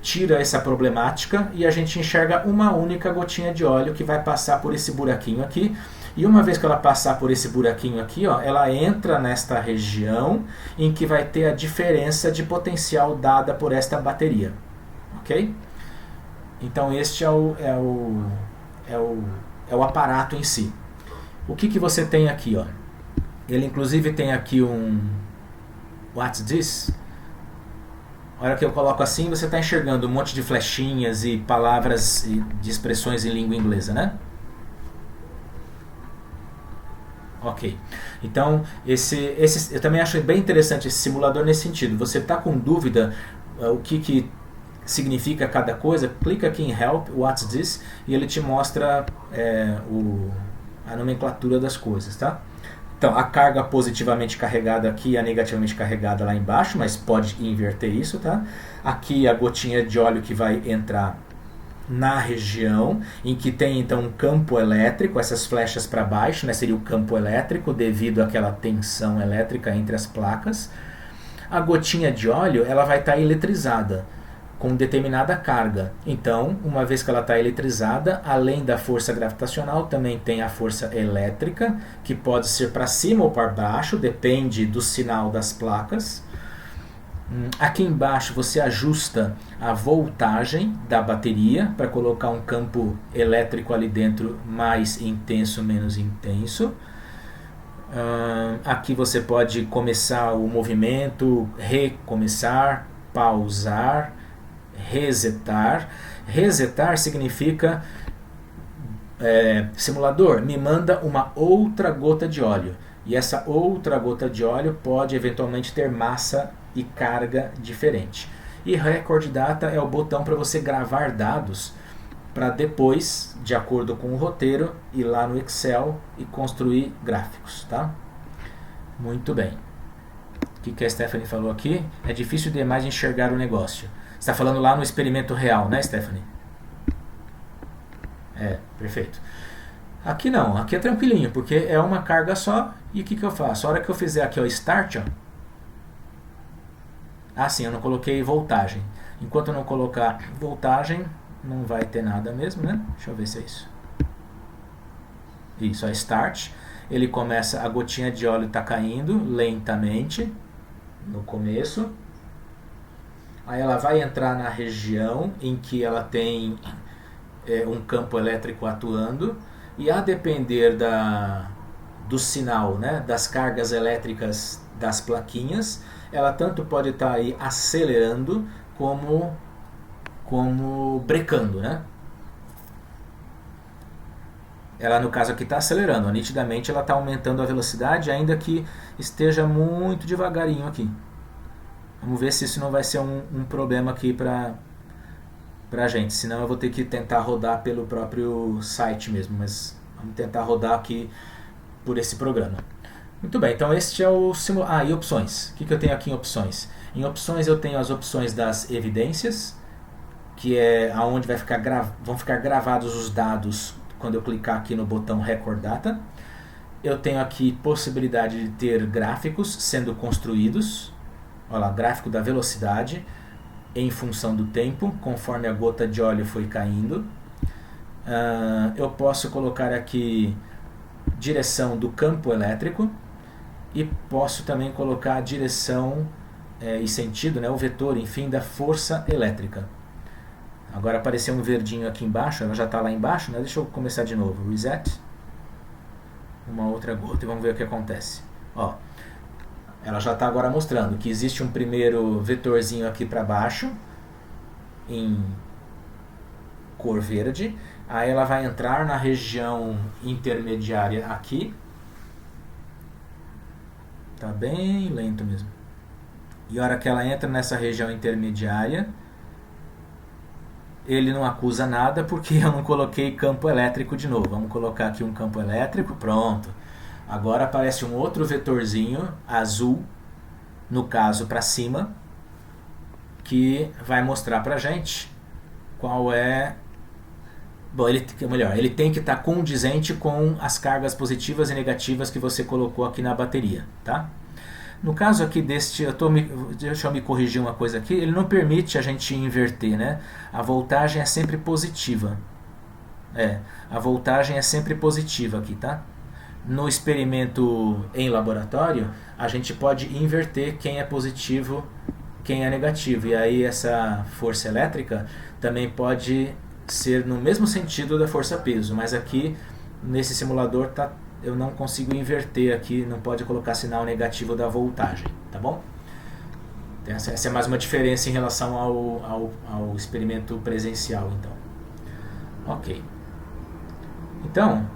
tira essa problemática e a gente enxerga uma única gotinha de óleo que vai passar por esse buraquinho aqui. E uma vez que ela passar por esse buraquinho aqui, ela entra nesta região em que vai ter a diferença de potencial dada por esta bateria. Ok? Então este é o aparato em si. O que você tem aqui? Ele inclusive tem aqui um What's this? A hora que eu coloco assim, você está enxergando um monte de flechinhas e palavras e de expressões em língua inglesa, né? Ok, então eu também acho bem interessante esse simulador nesse sentido. Você está com dúvida o que significa cada coisa, clica aqui em Help, What's this? E ele te mostra a nomenclatura das coisas, tá? Então, a carga positivamente carregada aqui e a negativamente carregada lá embaixo, mas pode inverter isso, tá? Aqui a gotinha de óleo que vai entrar na região em que tem então um campo elétrico, essas flechas para baixo, né, seria o campo elétrico devido àquela tensão elétrica entre as placas. A gotinha de óleo ela vai estar eletrizada com determinada carga. Então, uma vez que ela está eletrizada, além da força gravitacional, também tem a força elétrica, que pode ser para cima ou para baixo, depende do sinal das placas. Aqui embaixo você ajusta a voltagem da bateria para colocar um campo elétrico ali dentro mais intenso, menos intenso. Aqui você pode começar o movimento, recomeçar, pausar, resetar. Resetar significa simulador, me manda uma outra gota de óleo. E essa outra gota de óleo pode eventualmente ter massa e carga diferente. E Record Data é o botão para você gravar dados para depois, de acordo com o roteiro, ir lá no Excel e construir gráficos, tá? Muito bem. O que a Stephanie falou aqui? É difícil demais enxergar o negócio. Você está falando lá no experimento real, né, Stephanie? É, perfeito. Aqui não, aqui é tranquilinho, porque é uma carga só. E o que eu faço? A hora que eu fizer aqui o Start, ó. Ah, sim, eu não coloquei voltagem. Enquanto eu não colocar voltagem, não vai ter nada mesmo, né? Deixa eu ver se é isso. Isso, é Start. Ele começa, a gotinha de óleo está caindo lentamente no começo. Aí ela vai entrar na região em que ela tem um campo elétrico atuando. E a depender do sinal, né, das cargas elétricas das plaquinhas, ela tanto pode estar aí acelerando como brecando, né? Ela, no caso aqui, está acelerando. Nitidamente ela está aumentando a velocidade, ainda que esteja muito devagarinho aqui. Vamos ver se isso não vai ser um problema aqui para a gente. Senão eu vou ter que tentar rodar pelo próprio site mesmo. Mas vamos tentar rodar aqui por esse programa. Muito bem, então este é o simulador. Ah, e opções. O que eu tenho aqui em opções? Em opções eu tenho as opções das evidências, que é aonde vão ficar gravados os dados quando eu clicar aqui no botão Record Data. Eu tenho aqui possibilidade de ter gráficos sendo construídos. Olha lá, gráfico da velocidade em função do tempo, conforme a gota de óleo foi caindo. Eu posso colocar aqui direção do campo elétrico e posso também colocar a direção e sentido, né, o vetor, enfim, da força elétrica. Agora apareceu um verdinho aqui embaixo, ela já está lá embaixo, né? Deixa eu começar de novo. Reset. Uma outra gota e vamos ver o que acontece. Ó, ela já está agora mostrando que existe um primeiro vetorzinho aqui para baixo, em cor verde. Aí ela vai entrar na região intermediária aqui. Tá bem lento mesmo. E a hora que ela entra nessa região intermediária, ele não acusa nada porque eu não coloquei campo elétrico de novo. Vamos colocar aqui um campo elétrico, pronto. Agora aparece um outro vetorzinho azul, no caso para cima, que vai mostrar pra gente qual é... Bom, ele tem que estar condizente com as cargas positivas e negativas que você colocou aqui na bateria, tá? No caso aqui deixa eu me corrigir uma coisa aqui, ele não permite a gente inverter, né? A voltagem é sempre positiva. A voltagem é sempre positiva aqui, tá? No experimento em laboratório, a gente pode inverter quem é positivo, quem é negativo. E aí essa força elétrica também pode ser no mesmo sentido da força-peso, mas aqui nesse simulador eu não consigo inverter aqui, não pode colocar sinal negativo da voltagem, tá bom? Essa é mais uma diferença em relação ao experimento presencial, então. Ok. Então,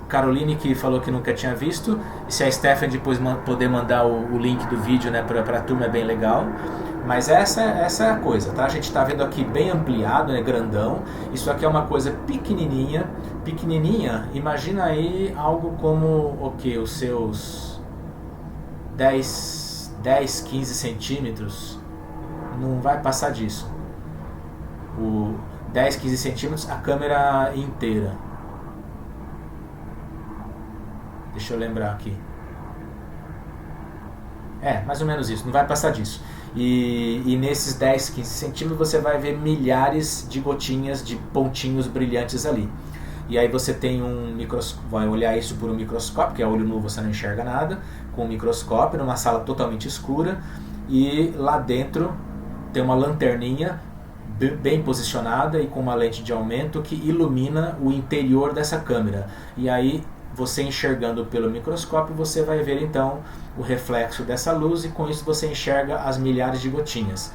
Caroline que falou que nunca tinha visto, e se a Stephanie depois poder mandar o link do vídeo, né, para a turma, é bem legal. Mas essa é a coisa, tá? A gente está vendo aqui bem ampliado, né, grandão. Isso aqui é uma coisa pequenininha. Imagina aí algo como o que? Os seus 10, 15 centímetros. Não vai passar disso. O 10, 15 centímetros, a câmera inteira. Deixa eu lembrar aqui. Mais ou menos isso, não vai passar disso. E nesses 10, 15 centímetros você vai ver milhares de gotinhas, de pontinhos brilhantes ali. E aí você tem vai olhar isso por um microscópio, que a olho nu você não enxerga nada, com um microscópio numa sala totalmente escura, e lá dentro tem uma lanterninha bem posicionada e com uma lente de aumento que ilumina o interior dessa câmera. E aí você enxergando pelo microscópio, você vai ver então o reflexo dessa luz e com isso você enxerga as milhares de gotinhas.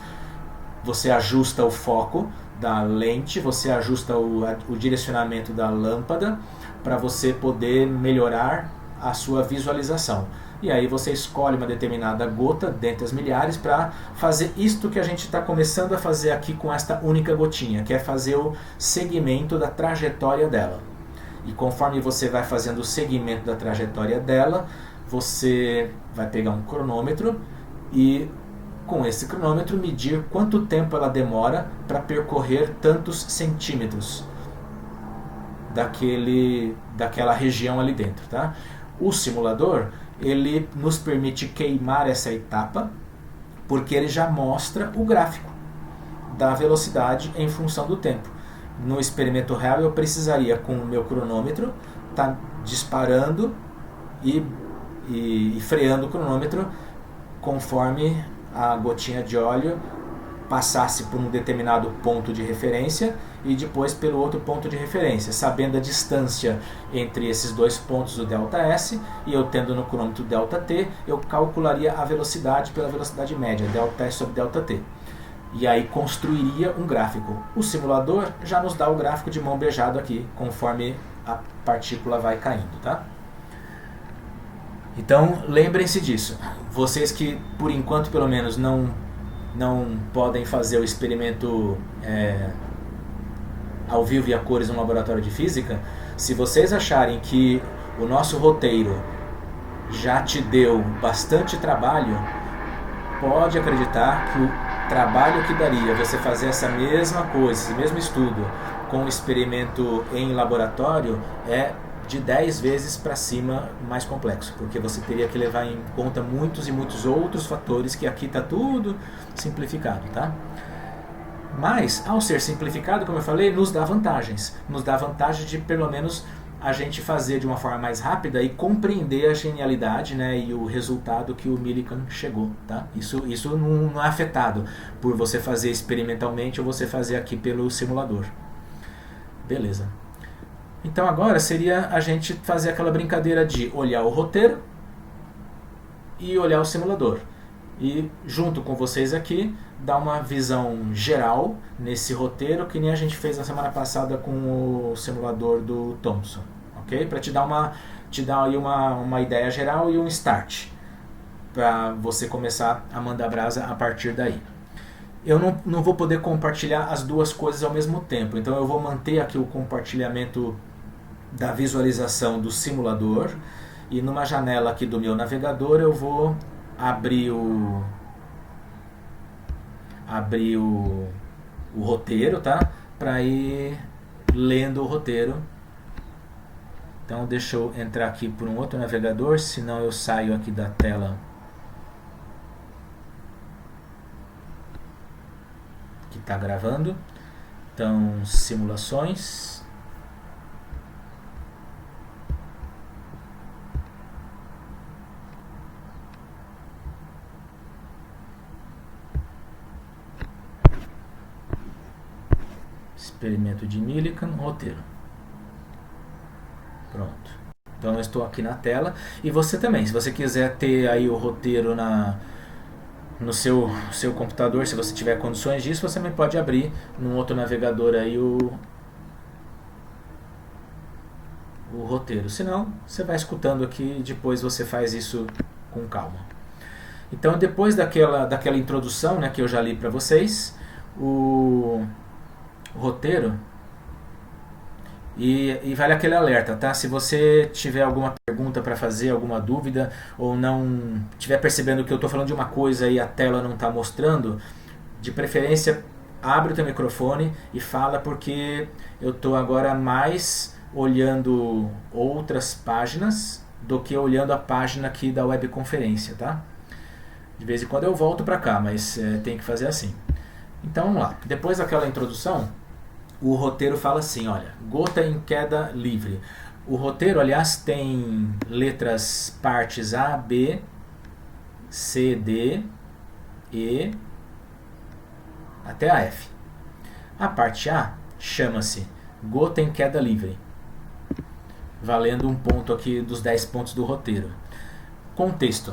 Você ajusta o foco da lente, você ajusta o direcionamento da lâmpada para você poder melhorar a sua visualização. E aí você escolhe uma determinada gota dentre as milhares para fazer isto que a gente está começando a fazer aqui com esta única gotinha, que é fazer o segmento da trajetória dela. E conforme você vai fazendo o segmento da trajetória dela, você vai pegar um cronômetro e com esse cronômetro medir quanto tempo ela demora para percorrer tantos centímetros daquela região ali dentro, tá? O simulador, ele nos permite queimar essa etapa, porque ele já mostra o gráfico da velocidade em função do tempo. No experimento real eu precisaria, com o meu cronômetro, estar disparando e freando o cronômetro conforme a gotinha de óleo passasse por um determinado ponto de referência e depois pelo outro ponto de referência. Sabendo a distância entre esses dois pontos do ΔS, e eu tendo no cronômetro ΔT, eu calcularia a velocidade pela velocidade média, ΔS sobre ΔT. E aí construiria um gráfico. O simulador já nos dá o gráfico de mão beijado aqui, conforme a partícula vai caindo, tá? Então, lembrem-se disso. Vocês que, por enquanto, pelo menos, não podem fazer o experimento ao vivo e a cores no laboratório de física, se vocês acharem que o nosso roteiro já te deu bastante trabalho, pode acreditar que o trabalho que daria você fazer essa mesma coisa, esse mesmo estudo com um experimento em laboratório é de 10 vezes para cima mais complexo, porque você teria que levar em conta muitos e muitos outros fatores que aqui está tudo simplificado, tá? Mas, ao ser simplificado, como eu falei, nos dá vantagens. Nos dá vantagem de, pelo menos, a gente fazer de uma forma mais rápida e compreender a genialidade, né, e o resultado que o Millikan chegou, tá? Isso não é afetado por você fazer experimentalmente ou você fazer aqui pelo simulador. Beleza. Então agora seria a gente fazer aquela brincadeira de olhar o roteiro e olhar o simulador. E junto com vocês aqui, dar uma visão geral nesse roteiro, que nem a gente fez na semana passada com o simulador do Thomson. Ok? Para te dar aí uma ideia geral e um start, para você começar a mandar brasa a partir daí. Eu não vou poder compartilhar as duas coisas ao mesmo tempo, então eu vou manter aqui o compartilhamento da visualização do simulador, e numa janela aqui do meu navegador eu vou abrir o roteiro, tá? Para ir lendo o roteiro. Então deixa eu entrar aqui por um outro navegador, senão eu saio aqui da tela que está gravando. Então, simulações. Experimento de Millikan, roteiro. Pronto. Então eu estou aqui na tela. E você também, se você quiser ter aí o roteiro no seu computador, se você tiver condições disso, você também pode abrir num outro navegador aí o roteiro. Se não, você vai escutando aqui e depois você faz isso com calma. Então depois daquela introdução, né, que eu já li para vocês, o roteiro, e vale aquele alerta, tá? Se você tiver alguma pergunta para fazer, alguma dúvida, ou não estiver percebendo que eu estou falando de uma coisa e a tela não está mostrando, de preferência abre o teu microfone e fala, porque eu estou agora mais olhando outras páginas do que olhando a página aqui da webconferência, tá? De vez em quando eu volto para cá, mas tem que fazer assim. Então vamos lá. Depois daquela introdução, o roteiro fala assim, olha, gota em queda livre. O roteiro, aliás, tem letras partes A, B, C, D, E, até a F. A parte A chama-se gota em queda livre, valendo um ponto aqui dos 10 pontos do roteiro. Contexto.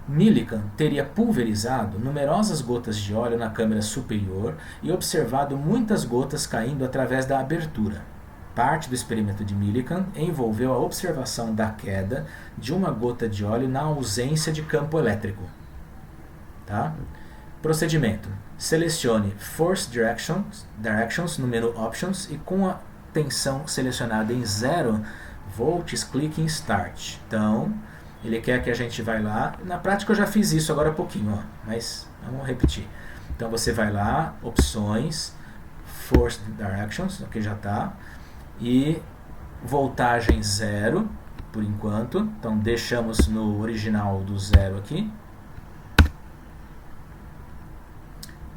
Millikan teria pulverizado numerosas gotas de óleo na câmara superior e observado muitas gotas caindo através da abertura. parte do experimento de Millikan envolveu a observação da queda de uma gota de óleo na ausência de campo elétrico. Tá? Procedimento. Selecione Force Directions no menu Options e com a tensão selecionada em 0 volts, clique em Start. Então, ele quer que a gente vai lá. Na prática eu já fiz isso agora há pouquinho, ó, mas vamos repetir. Então você vai lá, Opções, Force Directions, aqui já está, e voltagem 0, por enquanto. Então deixamos no original do 0 aqui.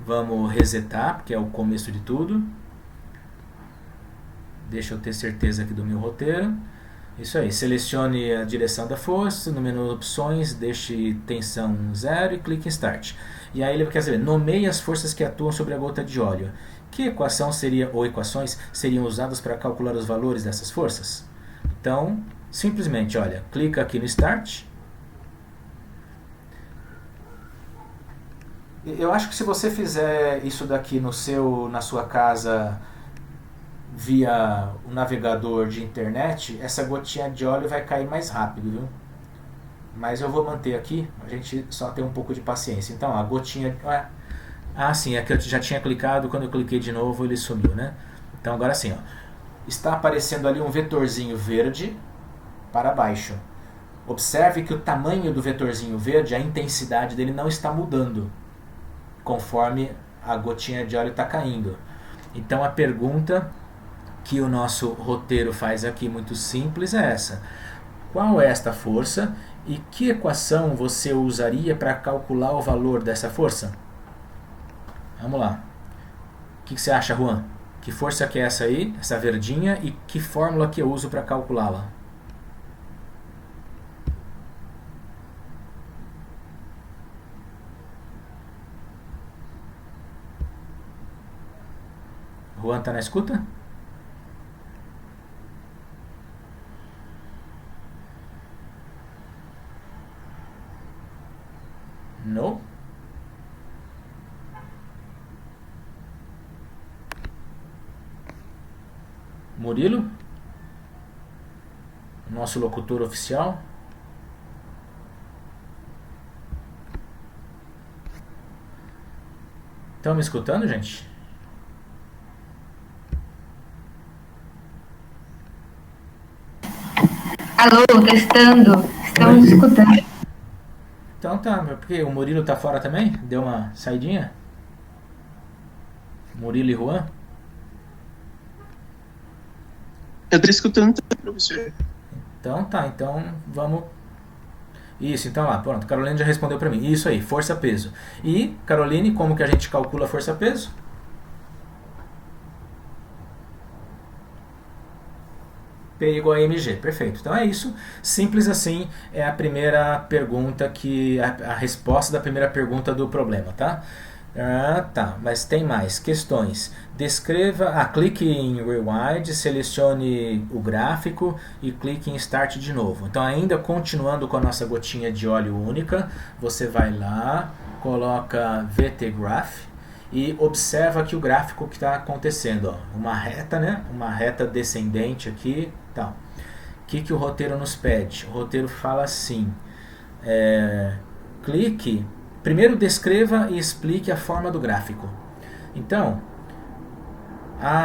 Vamos resetar, porque é o começo de tudo. Deixa eu ter certeza aqui do meu roteiro. Isso aí, selecione a direção da força, no menu opções, deixe tensão 0 e clique em Start. E aí ele quer saber, nomeie as forças que atuam sobre a gota de óleo. Que equação seria, ou equações seriam usadas para calcular os valores dessas forças? Então, simplesmente, olha, clica aqui no Start. Eu acho que se você fizer isso daqui na sua casa via o navegador de internet, essa gotinha de óleo vai cair mais rápido, viu? Mas eu vou manter aqui, a gente só tem um pouco de paciência. Então, a gotinha... Ah, sim, é que eu já tinha clicado, quando eu cliquei de novo ele sumiu, né? Então agora sim, ó, está aparecendo ali um vetorzinho verde para baixo. Observe que o tamanho do vetorzinho verde, a intensidade dele não está mudando conforme a gotinha de óleo está caindo. Então a pergunta que o nosso roteiro faz aqui, muito simples, é essa. Qual é esta força e que equação você usaria para calcular o valor dessa força? Vamos lá. O que você acha, Juan? Que força que é essa aí, essa verdinha, e que fórmula que eu uso para calculá-la? Juan, tá na escuta? Não? Murilo? Nosso locutor oficial? Estão me escutando, gente? Alô, testando. Estamos escutando. Então tá, porque o Murilo tá fora também? Deu uma saidinha? Murilo e Juan? Eu tô escutando também, professor. Então tá, então vamos... Isso, então lá, pronto, Caroline já respondeu pra mim. Isso aí, força-peso. E, Caroline, como que a gente calcula força-peso? P igual a mg, perfeito. Então é isso, simples assim, é a primeira pergunta a resposta da primeira pergunta do problema, tá? Tá, mas tem mais questões. Descreva, clique em Rewind, selecione o gráfico e clique em Start de novo. Então ainda continuando com a nossa gotinha de óleo única, você vai lá, coloca VT Graph e observa aqui o gráfico que está acontecendo, ó. Uma reta, né? Uma reta descendente aqui, tal. O que o roteiro nos pede? O roteiro fala assim: clique, primeiro descreva e explique a forma do gráfico. Então,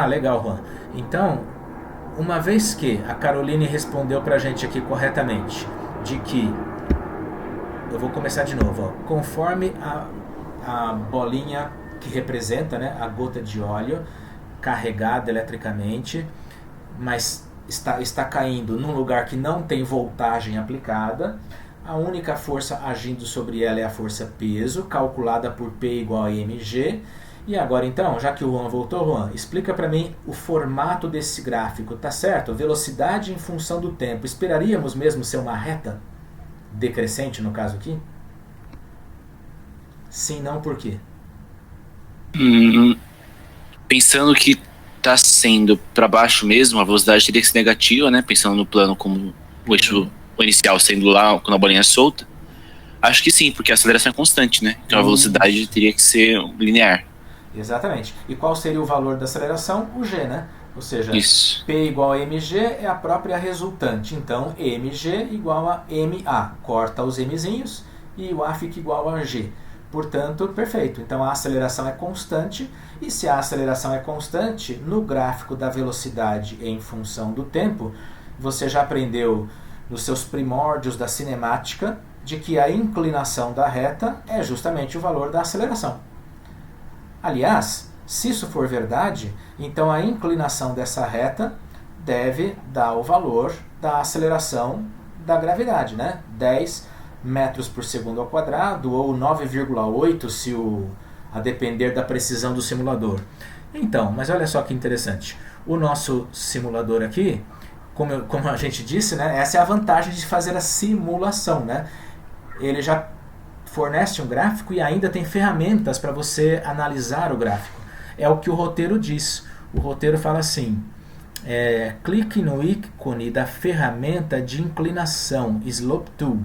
legal, Juan. Então, uma vez que a Caroline respondeu para a gente aqui corretamente, de que eu vou começar de novo, ó. Conforme a bolinha que representa, né, a gota de óleo carregada eletricamente, mas está caindo num lugar que não tem voltagem aplicada, a única força agindo sobre ela é a força peso, calculada por P igual a mg. E agora então, já que o Juan voltou, Juan, explica para mim o formato desse gráfico, tá certo? Velocidade em função do tempo. Esperaríamos mesmo ser uma reta decrescente no caso aqui? Sim, não, por quê? Pensando que está sendo para baixo mesmo, a velocidade teria que ser negativa, né? Pensando no plano como o eixo inicial sendo lá quando a bolinha é solta. Acho que sim, porque a aceleração é constante, né? Então a velocidade teria que ser linear. Exatamente. E qual seria o valor da aceleração? O g, né? Ou seja, Isso. P igual a mg é a própria resultante. Então, mg igual a ma. Corta os mzinhos e o a fica igual a g. Portanto, perfeito. Então, a aceleração é constante. E se a aceleração é constante, no gráfico da velocidade em função do tempo, você já aprendeu nos seus primórdios da cinemática de que a inclinação da reta é justamente o valor da aceleração. Aliás, se isso for verdade, então a inclinação dessa reta deve dar o valor da aceleração da gravidade, né? 10 metros por segundo ao quadrado, ou 9,8 se a depender da precisão do simulador. Então, mas olha só que interessante. O nosso simulador aqui, como a gente disse, né? Essa é a vantagem de fazer a simulação, né? Ele já fornece um gráfico e ainda tem ferramentas para você analisar o gráfico. É o que o roteiro diz. O roteiro fala assim: clique no ícone da ferramenta de inclinação, Slope Tool,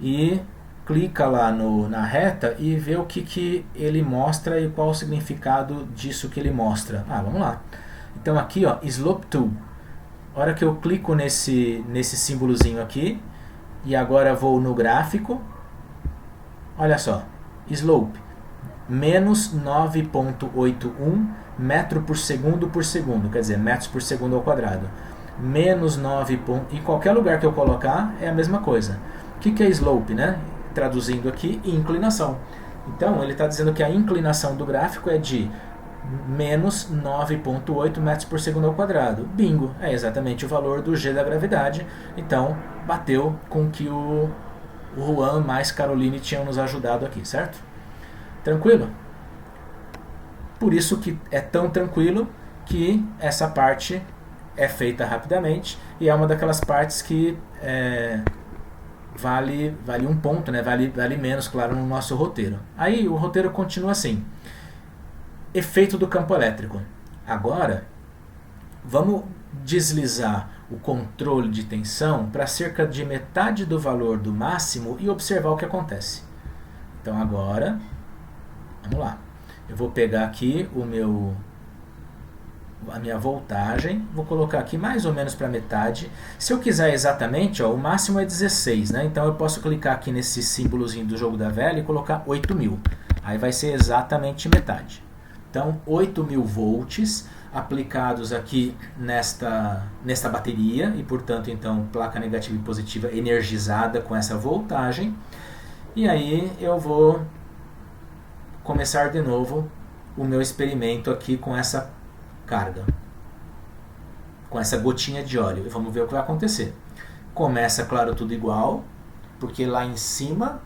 e clica lá na reta e vê o que ele mostra e qual o significado disso que ele mostra. Vamos lá. Então aqui, ó, Slope Tool. A hora que eu clico nesse símbolozinho aqui, e agora vou no gráfico, olha só, Slope, menos 9,81 metro por segundo, quer dizer, metros por segundo ao quadrado. Menos 9, em qualquer lugar que eu colocar é a mesma coisa. O que é slope, né? Traduzindo aqui, inclinação. Então, ele está dizendo que a inclinação do gráfico é de menos 9,8 metros por segundo ao quadrado. Bingo! É exatamente o valor do G da gravidade. Então, bateu com o que o Juan mais Caroline tinham nos ajudado aqui, certo? Tranquilo? Por isso que é tão tranquilo que essa parte é feita rapidamente e é uma daquelas partes que vale um ponto, né? Vale menos, claro, no nosso roteiro. Aí o roteiro continua assim: efeito do campo elétrico. Agora, vamos deslizar o controle de tensão para cerca de metade do valor do máximo e observar o que acontece. Então agora, vamos lá. Eu vou pegar aqui a minha voltagem, vou colocar aqui mais ou menos para metade. Se eu quiser exatamente, ó, o máximo é 16, né? Então eu posso clicar aqui nesse símbolozinho do jogo da velha e colocar 8.000. Aí vai ser exatamente metade. Então 8.000 volts aplicados aqui nesta bateria e, portanto, então placa negativa e positiva energizada com essa voltagem. E aí eu vou começar de novo o meu experimento aqui com essa carga, com essa gotinha de óleo, e vamos ver o que vai acontecer. Começa, claro, tudo igual, porque lá em cima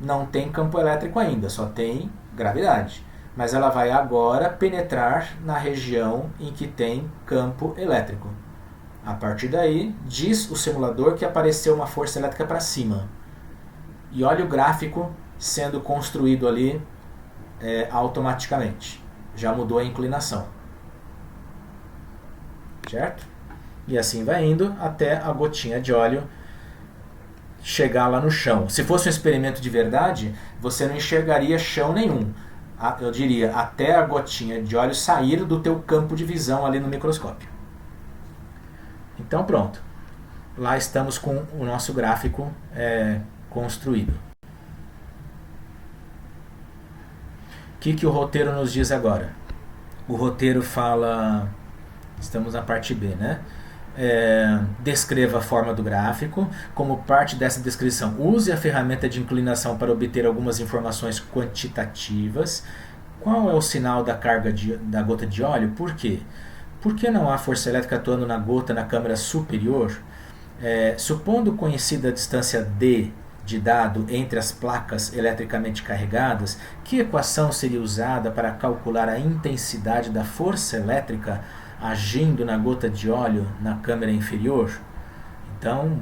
não tem campo elétrico ainda, só tem gravidade. Mas ela vai agora penetrar na região em que tem campo elétrico. A partir daí, diz o simulador que apareceu uma força elétrica para cima. E olha o gráfico sendo construído ali automaticamente. Já mudou a inclinação. Certo? E assim vai indo até a gotinha de óleo chegar lá no chão. Se fosse um experimento de verdade, você não enxergaria chão nenhum. Eu diria, até a gotinha de óleo sair do teu campo de visão ali no microscópio. Então pronto. Lá estamos com o nosso gráfico construído. O que o roteiro nos diz agora? O roteiro fala... Estamos na parte B, né? Descreva a forma do gráfico. Como parte dessa descrição, use a ferramenta de inclinação para obter algumas informações quantitativas. Qual é o sinal da carga da gota de óleo? Por quê? Por que não há força elétrica atuando na gota na câmara superior? Supondo conhecida a distância D de dado entre as placas eletricamente carregadas, que equação seria usada para calcular a intensidade da força elétrica agindo na gota de óleo na câmara inferior? Então,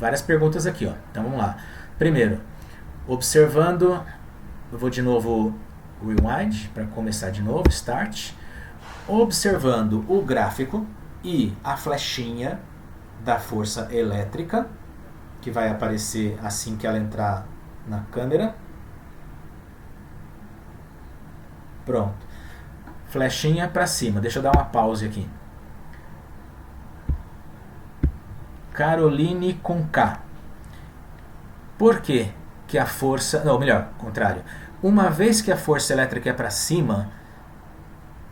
várias perguntas aqui, ó. Então vamos lá. Primeiro, observando, eu vou de novo rewind para começar de novo, start. Observando o gráfico e a flechinha da força elétrica, que vai aparecer assim que ela entrar na câmera. Pronto. Flechinha para cima. Deixa eu dar uma pause aqui. Caroline com K. Por que que a força... Não, melhor, contrário. Uma vez que a força elétrica é para cima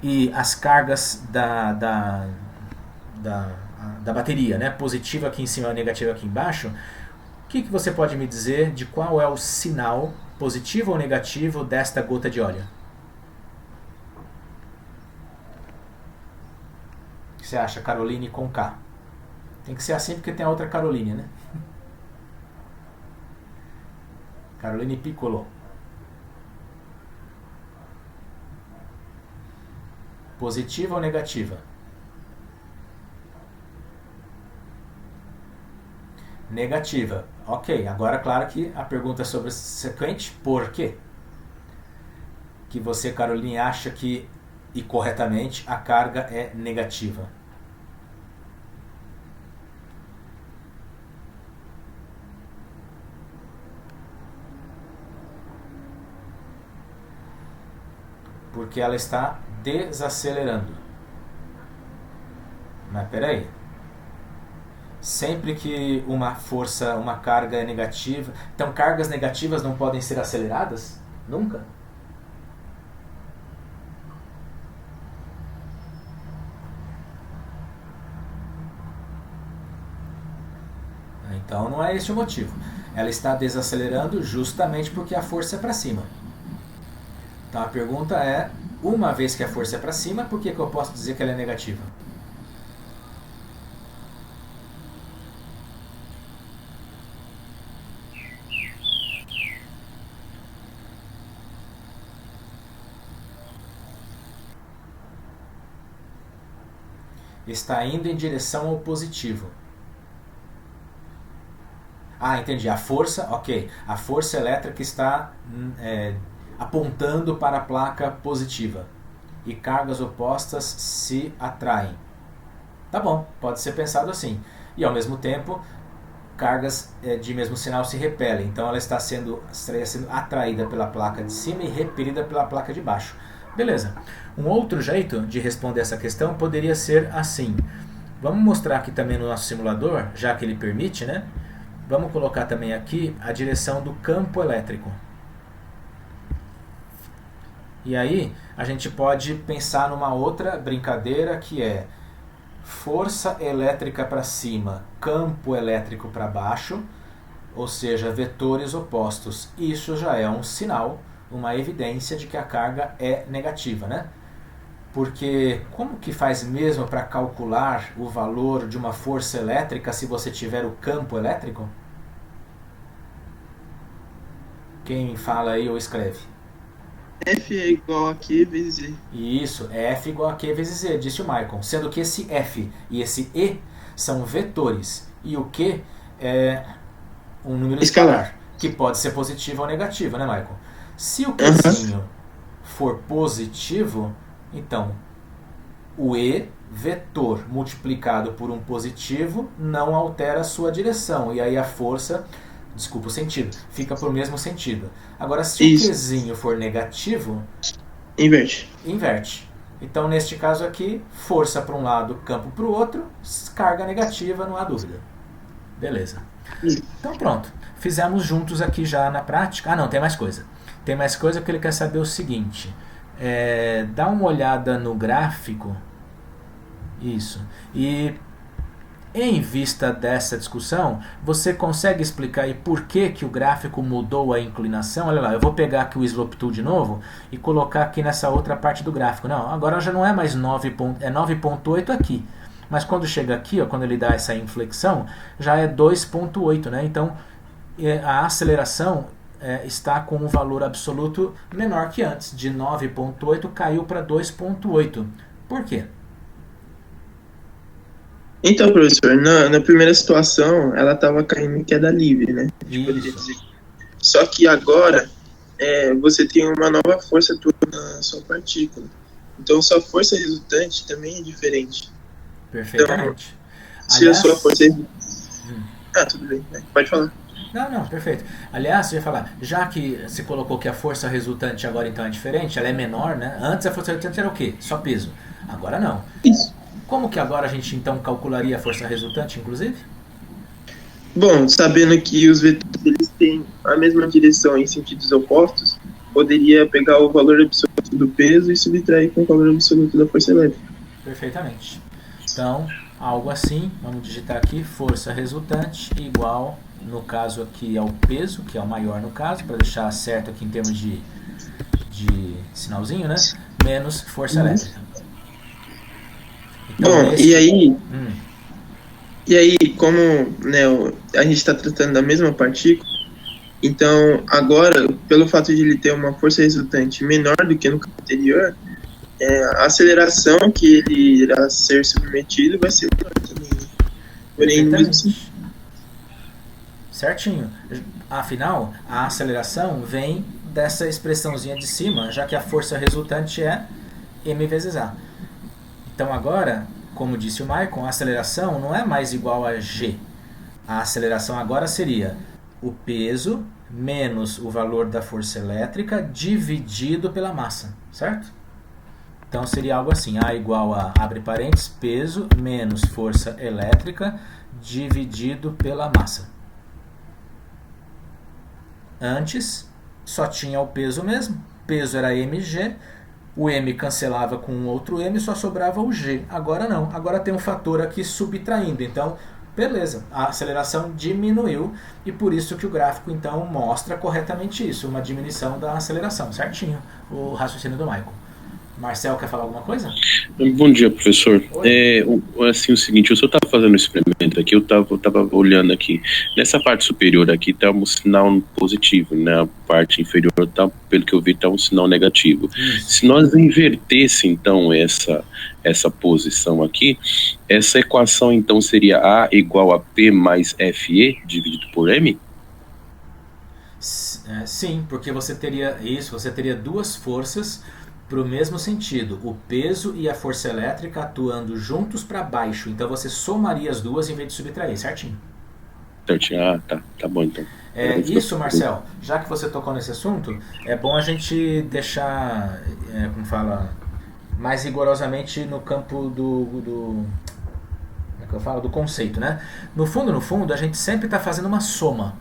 e as cargas da bateria, né, positiva aqui em cima e negativa aqui embaixo, o que você pode me dizer de qual é o sinal positivo ou negativo desta gota de óleo? O que você acha, Caroline com K? Tem que ser assim porque tem a outra Caroline, né? Caroline Piccolo. Positiva ou negativa? Negativa. Ok, agora claro que a pergunta é sobre o sequente. Por quê? Que você, Caroline, acha que, e corretamente, a carga é negativa. Porque ela está desacelerando. Mas peraí. Sempre que uma força, uma carga é negativa... Então cargas negativas não podem ser aceleradas? Nunca? Então não é esse o motivo. Ela está desacelerando justamente porque a força é para cima. Então a pergunta é, uma vez que a força é para cima, por que eu posso dizer que ela é negativa? Está indo em direção ao positivo. Ah, entendi. A força, ok. A força elétrica está apontando para a placa positiva. E cargas opostas se atraem. Tá bom, pode ser pensado assim. E ao mesmo tempo, cargas de mesmo sinal se repelem. Então ela estaria sendo atraída pela placa de cima e repelida pela placa de baixo. Beleza. Um outro jeito de responder essa questão poderia ser assim. Vamos mostrar aqui também no nosso simulador, já que ele permite, né? Vamos colocar também aqui a direção do campo elétrico. E aí a gente pode pensar numa outra brincadeira que é força elétrica para cima, campo elétrico para baixo, ou seja, vetores opostos. Isso já é um sinal, uma evidência de que a carga é negativa, né? Porque como que faz mesmo para calcular o valor de uma força elétrica se você tiver o campo elétrico? Quem fala aí ou escreve? F é igual a Q vezes E. Isso, F igual a Q vezes E, disse o Michael. Sendo que esse F e esse E são vetores. E o Q é um número escalar, que pode ser positivo ou negativo, né, Michael? Se o Qzinho for positivo, então o E, vetor multiplicado por um positivo, não altera a sua direção. E aí a força, desculpa o sentido, fica por mesmo sentido. Agora, se o Qzinho for negativo, inverte. Então, neste caso aqui, força para um lado, campo para o outro, carga negativa, não há dúvida. Beleza. Então, pronto. Fizemos juntos aqui já na prática. Ah, não, tem mais coisa. Tem mais coisa porque ele quer saber o seguinte. Dá uma olhada no gráfico. Isso. E em vista dessa discussão, você consegue explicar aí por que o gráfico mudou a inclinação? Olha lá, eu vou pegar aqui o Slope Tool de novo e colocar aqui nessa outra parte do gráfico. Não, agora já não é mais 9.8 aqui. Mas quando chega aqui, ó, quando ele dá essa inflexão, já é 2.8, né? Então, a aceleração está com um valor absoluto menor que antes. De 9.8 caiu para 2.8. Por quê? Então, professor, na primeira situação, ela estava caindo em queda livre, né? Só que agora, você tem uma nova força atuando na sua partícula. Então, sua força resultante também é diferente. Perfeitamente. Então, se a sua força... tudo bem, né? Pode falar. Não, perfeito. Aliás, eu ia falar, já que você colocou que a força resultante agora então é diferente, ela é menor, né? Antes a força resultante era o quê? Só peso. Agora não. Isso. Como que agora a gente então calcularia a força resultante, inclusive? Bom, sabendo que os vetores eles têm a mesma direção em sentidos opostos, poderia pegar o valor absoluto do peso e subtrair com o valor absoluto da força elétrica. Perfeitamente. Então, algo assim, vamos digitar aqui, força resultante igual, no caso aqui, ao peso, que é o maior no caso, para deixar certo aqui em termos de sinalzinho, né? Menos força elétrica. Então, Bom, e aí, como, né, a gente está tratando da mesma partícula, então agora, pelo fato de ele ter uma força resultante menor do que no caso anterior, a aceleração que ele irá ser submetido vai ser menor também. Porém, mesmo assim, certinho. Afinal, a aceleração vem dessa expressãozinha de cima, já que a força resultante é m vezes a. Então agora, como disse o Maicon, a aceleração não é mais igual a g. A aceleração agora seria o peso menos o valor da força elétrica dividido pela massa, certo? Então seria algo assim, A igual a, abre parênteses, peso menos força elétrica dividido pela massa. Antes, só tinha o peso mesmo, peso era mg, o m cancelava com outro m, só sobrava o g. Agora não, agora tem um fator aqui subtraindo, então, beleza, a aceleração diminuiu e por isso que o gráfico então mostra corretamente isso, uma diminuição da aceleração, certinho, o raciocínio do Michael. Marcel, quer falar alguma coisa? Bom dia, professor. Assim, o seguinte, o senhor estava fazendo um experimento aqui, eu estava olhando aqui. Nessa parte superior aqui está um sinal positivo, na parte inferior, pelo que eu vi, está um sinal negativo. Isso. Se nós invertesse, então, essa posição aqui, essa equação, então, seria A igual a P mais FE dividido por M? Sim, porque você teria duas forças para o mesmo sentido, o peso e a força elétrica atuando juntos para baixo. Então você somaria as duas em vez de subtrair, certinho? Certinho, tá bom então. Isso, Marcel, já que você tocou nesse assunto, é bom a gente deixar, como fala, mais rigorosamente no campo do conceito, né? No fundo, a gente sempre está fazendo uma soma.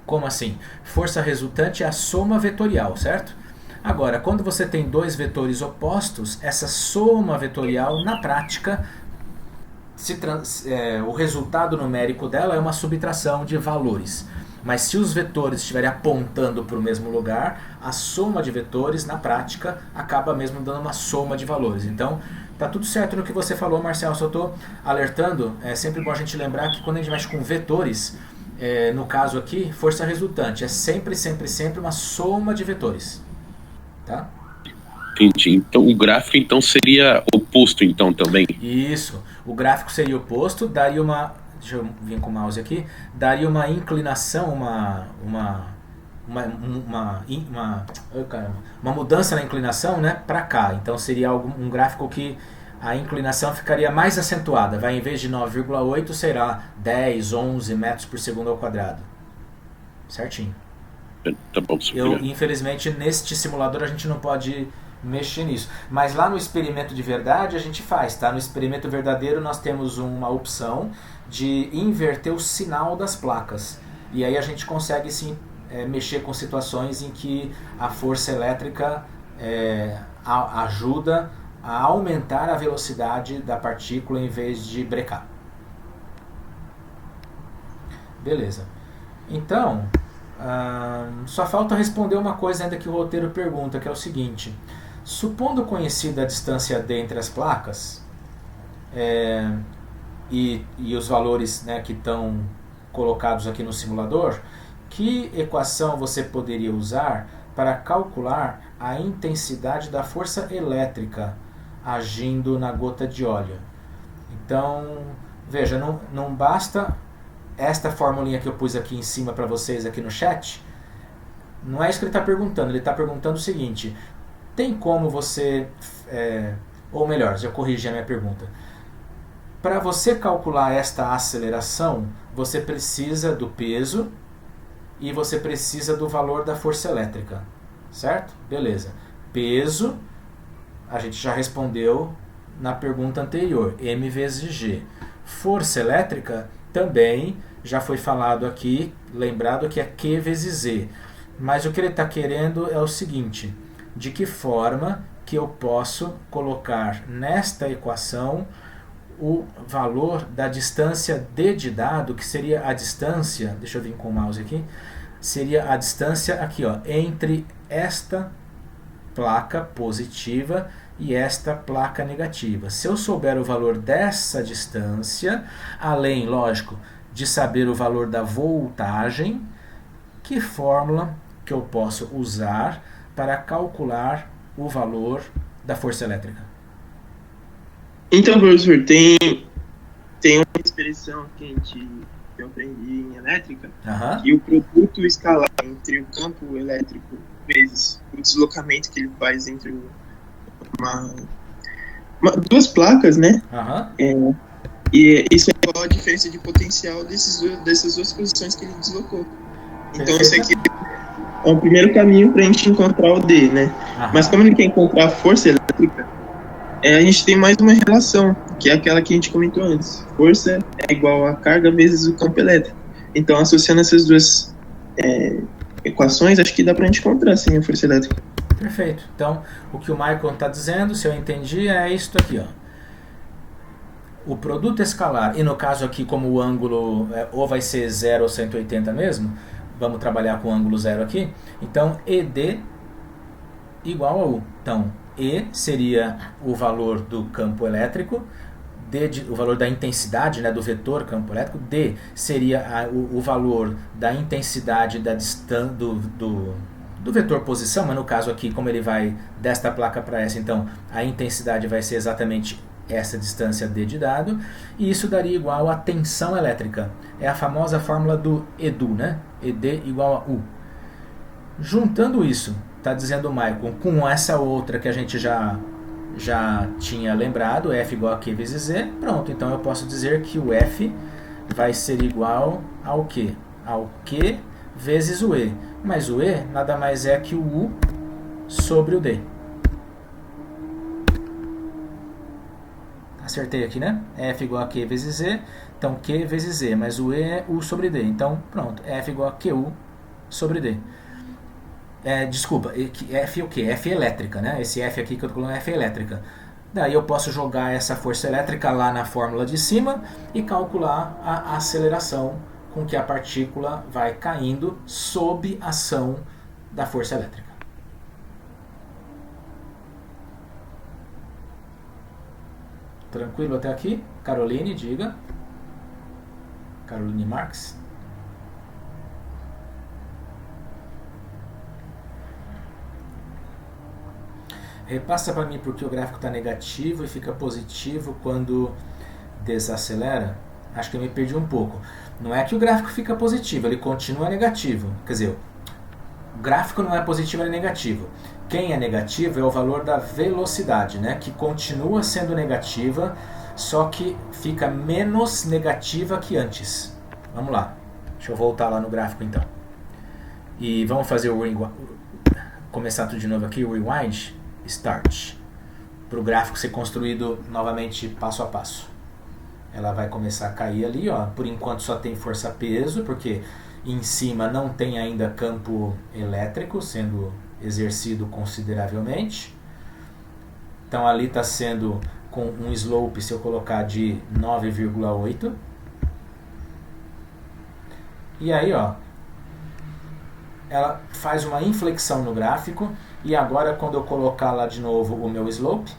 Como assim? Força resultante é a soma vetorial, certo? Agora, quando você tem dois vetores opostos, essa soma vetorial, na prática, o resultado numérico dela é uma subtração de valores. Mas se os vetores estiverem apontando para o mesmo lugar, a soma de vetores, na prática, acaba mesmo dando uma soma de valores. Então, tá tudo certo no que você falou, Marcelo, só estou alertando. É sempre bom a gente lembrar que quando a gente mexe com vetores, no caso aqui, força resultante, é sempre uma soma de vetores. Tá? Entendi. Então o gráfico então seria oposto então também? Isso. O gráfico seria oposto, daria uma... Deixa eu vir com o mouse aqui. Daria uma inclinação, uma mudança na inclinação, né, para cá. Então seria um gráfico que a inclinação ficaria mais acentuada. Vai, em vez de 9,8, será 10, 11 metros por segundo ao quadrado. Certinho. Tá bom, Infelizmente, neste simulador a gente não pode mexer nisso. Mas lá no experimento de verdade a gente faz, tá? No experimento verdadeiro nós temos uma opção de inverter o sinal das placas. E aí a gente consegue sim mexer com situações em que a força elétrica ajuda a aumentar a velocidade da partícula em vez de brecar. Beleza. Então... só falta responder uma coisa ainda que o roteiro pergunta, que é o seguinte: supondo conhecida a distância D entre as placas e os valores, né, que estão colocados aqui no simulador, que equação você poderia usar para calcular a intensidade da força elétrica agindo na gota de óleo? Então, veja, não basta esta formulinha que eu pus aqui em cima para vocês aqui no chat. Não é isso que ele está perguntando. Ele está perguntando o seguinte: tem como você, ou melhor, já corrigi a minha pergunta. Para você calcular esta aceleração, você precisa do peso e você precisa do valor da força elétrica, certo? Beleza. Peso, a gente já respondeu na pergunta anterior, M vezes G. Força elétrica também já foi falado aqui, lembrado que é Q vezes Z. Mas o que ele está querendo é o seguinte, de que forma que eu posso colocar nesta equação o valor da distância D de dado, que seria a distância, deixa eu vir com o mouse aqui, seria a distância aqui, ó, entre esta placa positiva e esta placa negativa. Se eu souber o valor dessa distância, além, lógico, de saber o valor da voltagem, que fórmula que eu posso usar para calcular o valor da força elétrica? Então, professor, tem uma expressão que eu aprendi em elétrica, que o produto escalar entre o campo elétrico vezes o deslocamento que ele faz entre duas placas, né? E isso é igual a diferença de potencial dessas duas posições que ele deslocou. Então, isso aqui é o primeiro caminho para a gente encontrar o D, né? Mas como ele quer encontrar a força elétrica, a gente tem mais uma relação, que é aquela que a gente comentou antes. Força é igual a carga vezes o campo elétrico. Então, associando essas duas equações, acho que dá pra gente encontrar, sim, a força elétrica. Perfeito. Então, o que o Michael está dizendo, se eu entendi, é isto aqui, ó. O produto escalar, e no caso aqui, como o ângulo ou vai ser 0 ou 180 mesmo, vamos trabalhar com o ângulo 0 aqui, então ED igual a U. Então, E seria o valor do campo elétrico, o valor da intensidade, né, do vetor campo elétrico, D seria o valor da intensidade do vetor posição, mas no caso aqui, como ele vai desta placa para essa, então a intensidade vai ser exatamente essa distância D de dado, e isso daria igual a tensão elétrica. É a famosa fórmula do EDU, né? ED igual a U. Juntando isso, está dizendo o Michael, com essa outra que a gente já tinha lembrado, F igual a Q vezes Z, pronto, então eu posso dizer que o F vai ser igual ao quê? Ao Q vezes o E. Mas o E nada mais é que o U sobre o D. Acertei aqui, né? F igual a Q vezes Z, então Q vezes Z, mas o E é U sobre D. Então, pronto, F igual a QU sobre D. Desculpa, F é o quê? F é elétrica, né? Esse F aqui que eu estou colocando é F elétrica. Daí eu posso jogar essa força elétrica lá na fórmula de cima e calcular a aceleração com que a partícula vai caindo sob ação da força elétrica. Tranquilo até aqui? Caroline, diga. Caroline Marx. Repassa para mim porque o gráfico está negativo e fica positivo quando desacelera. Acho que eu me perdi um pouco. Não é que o gráfico fica positivo, ele continua negativo. Quer dizer, o gráfico não é positivo, ele é negativo. Quem é negativo é o valor da velocidade, né? Que continua sendo negativa, só que fica menos negativa que antes. Vamos lá. Deixa eu voltar lá no gráfico então. E vamos fazer começar tudo de novo aqui, o rewind. Start, para o gráfico ser construído novamente passo a passo. Ela vai começar a cair ali, ó. Por enquanto só tem força-peso, porque em cima não tem ainda campo elétrico sendo exercido consideravelmente. Então ali está sendo com um slope, se eu colocar de 9,8. E aí, ó, ela faz uma inflexão no gráfico. E agora, quando eu colocar lá de novo o meu slope,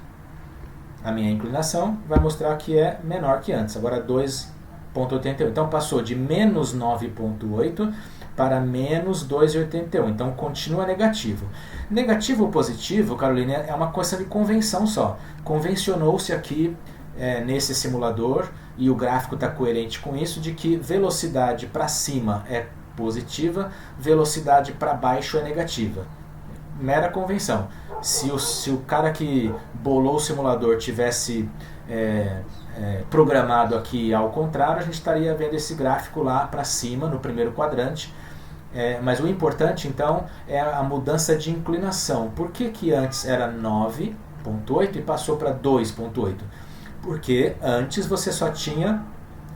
a minha inclinação, vai mostrar que é menor que antes. Agora 2,81. Então passou de menos 9,8 para menos 2,81. Então continua negativo. Negativo ou positivo, Carolina, é uma questão de convenção só. Convencionou-se aqui nesse simulador, e o gráfico está coerente com isso, de que velocidade para cima é positiva, velocidade para baixo é negativa. Mera convenção. Se o cara que bolou o simulador tivesse programado aqui ao contrário, a gente estaria vendo esse gráfico lá para cima, no primeiro quadrante. Mas o importante, então, é a mudança de inclinação. Por que antes era 9,8 e passou para 2,8? Porque antes você só tinha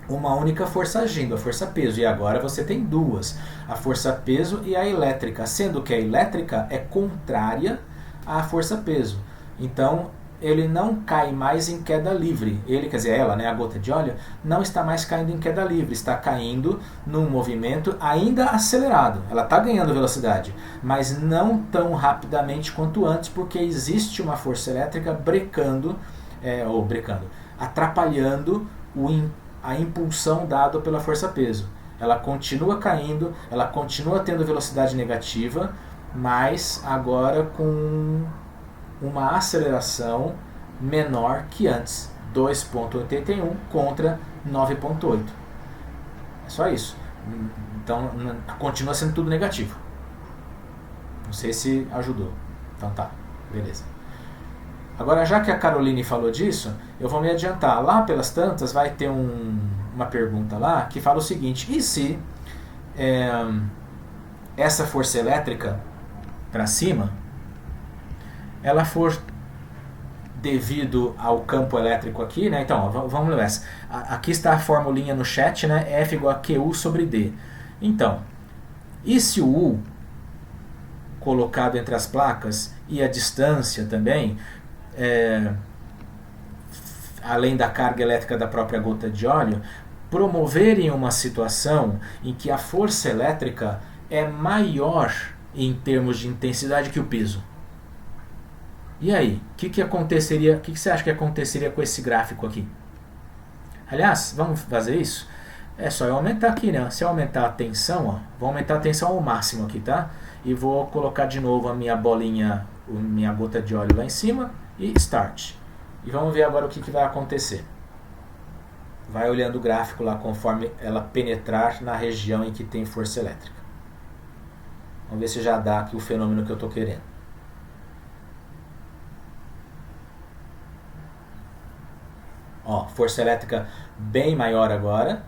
uma única força agindo, a força-peso, e agora você tem duas, a força-peso e a elétrica, sendo que a elétrica é contrária à força-peso. Então, ele não cai mais em queda livre. Ele, quer dizer, ela, né, a gota de óleo, não está mais caindo em queda livre, está caindo num movimento ainda acelerado. Ela está ganhando velocidade, mas não tão rapidamente quanto antes, porque existe uma força elétrica atrapalhando a impulsão dada pela força-peso. Ela continua caindo, ela continua tendo velocidade negativa, mas agora com uma aceleração menor que antes, 2,81 contra 9,8. É só isso. Então continua sendo tudo negativo. Não sei se ajudou. Então tá, beleza. Agora, já que a Caroline falou disso, eu vou me adiantar. Lá pelas tantas vai ter uma pergunta lá que fala o seguinte: e se essa força elétrica para cima ela for devido ao campo elétrico aqui, né? Então, vamos ver. Aqui está a formulinha no chat, né? F igual a QU sobre D. Então, e se o U colocado entre as placas e a distância também, além da carga elétrica da própria gota de óleo, promoverem uma situação em que a força elétrica é maior em termos de intensidade que o peso? E aí, o que aconteceria? O que você acha que aconteceria com esse gráfico aqui? Aliás, vamos fazer isso? É só eu aumentar aqui, né? Se eu aumentar a tensão, ó, vou aumentar a tensão ao máximo aqui, tá? E vou colocar de novo a minha bolinha, minha gota de óleo lá em cima e Start. E vamos ver agora o que vai acontecer. Vai olhando o gráfico lá conforme ela penetrar na região em que tem força elétrica. Vamos ver se já dá aqui o fenômeno que eu estou querendo. Ó, força elétrica bem maior agora.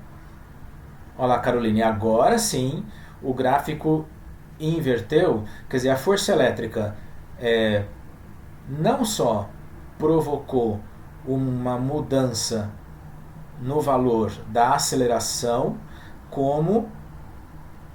Olha lá, Caroline, agora sim o gráfico inverteu. Quer dizer, a força elétrica não só provocou uma mudança no valor da aceleração, como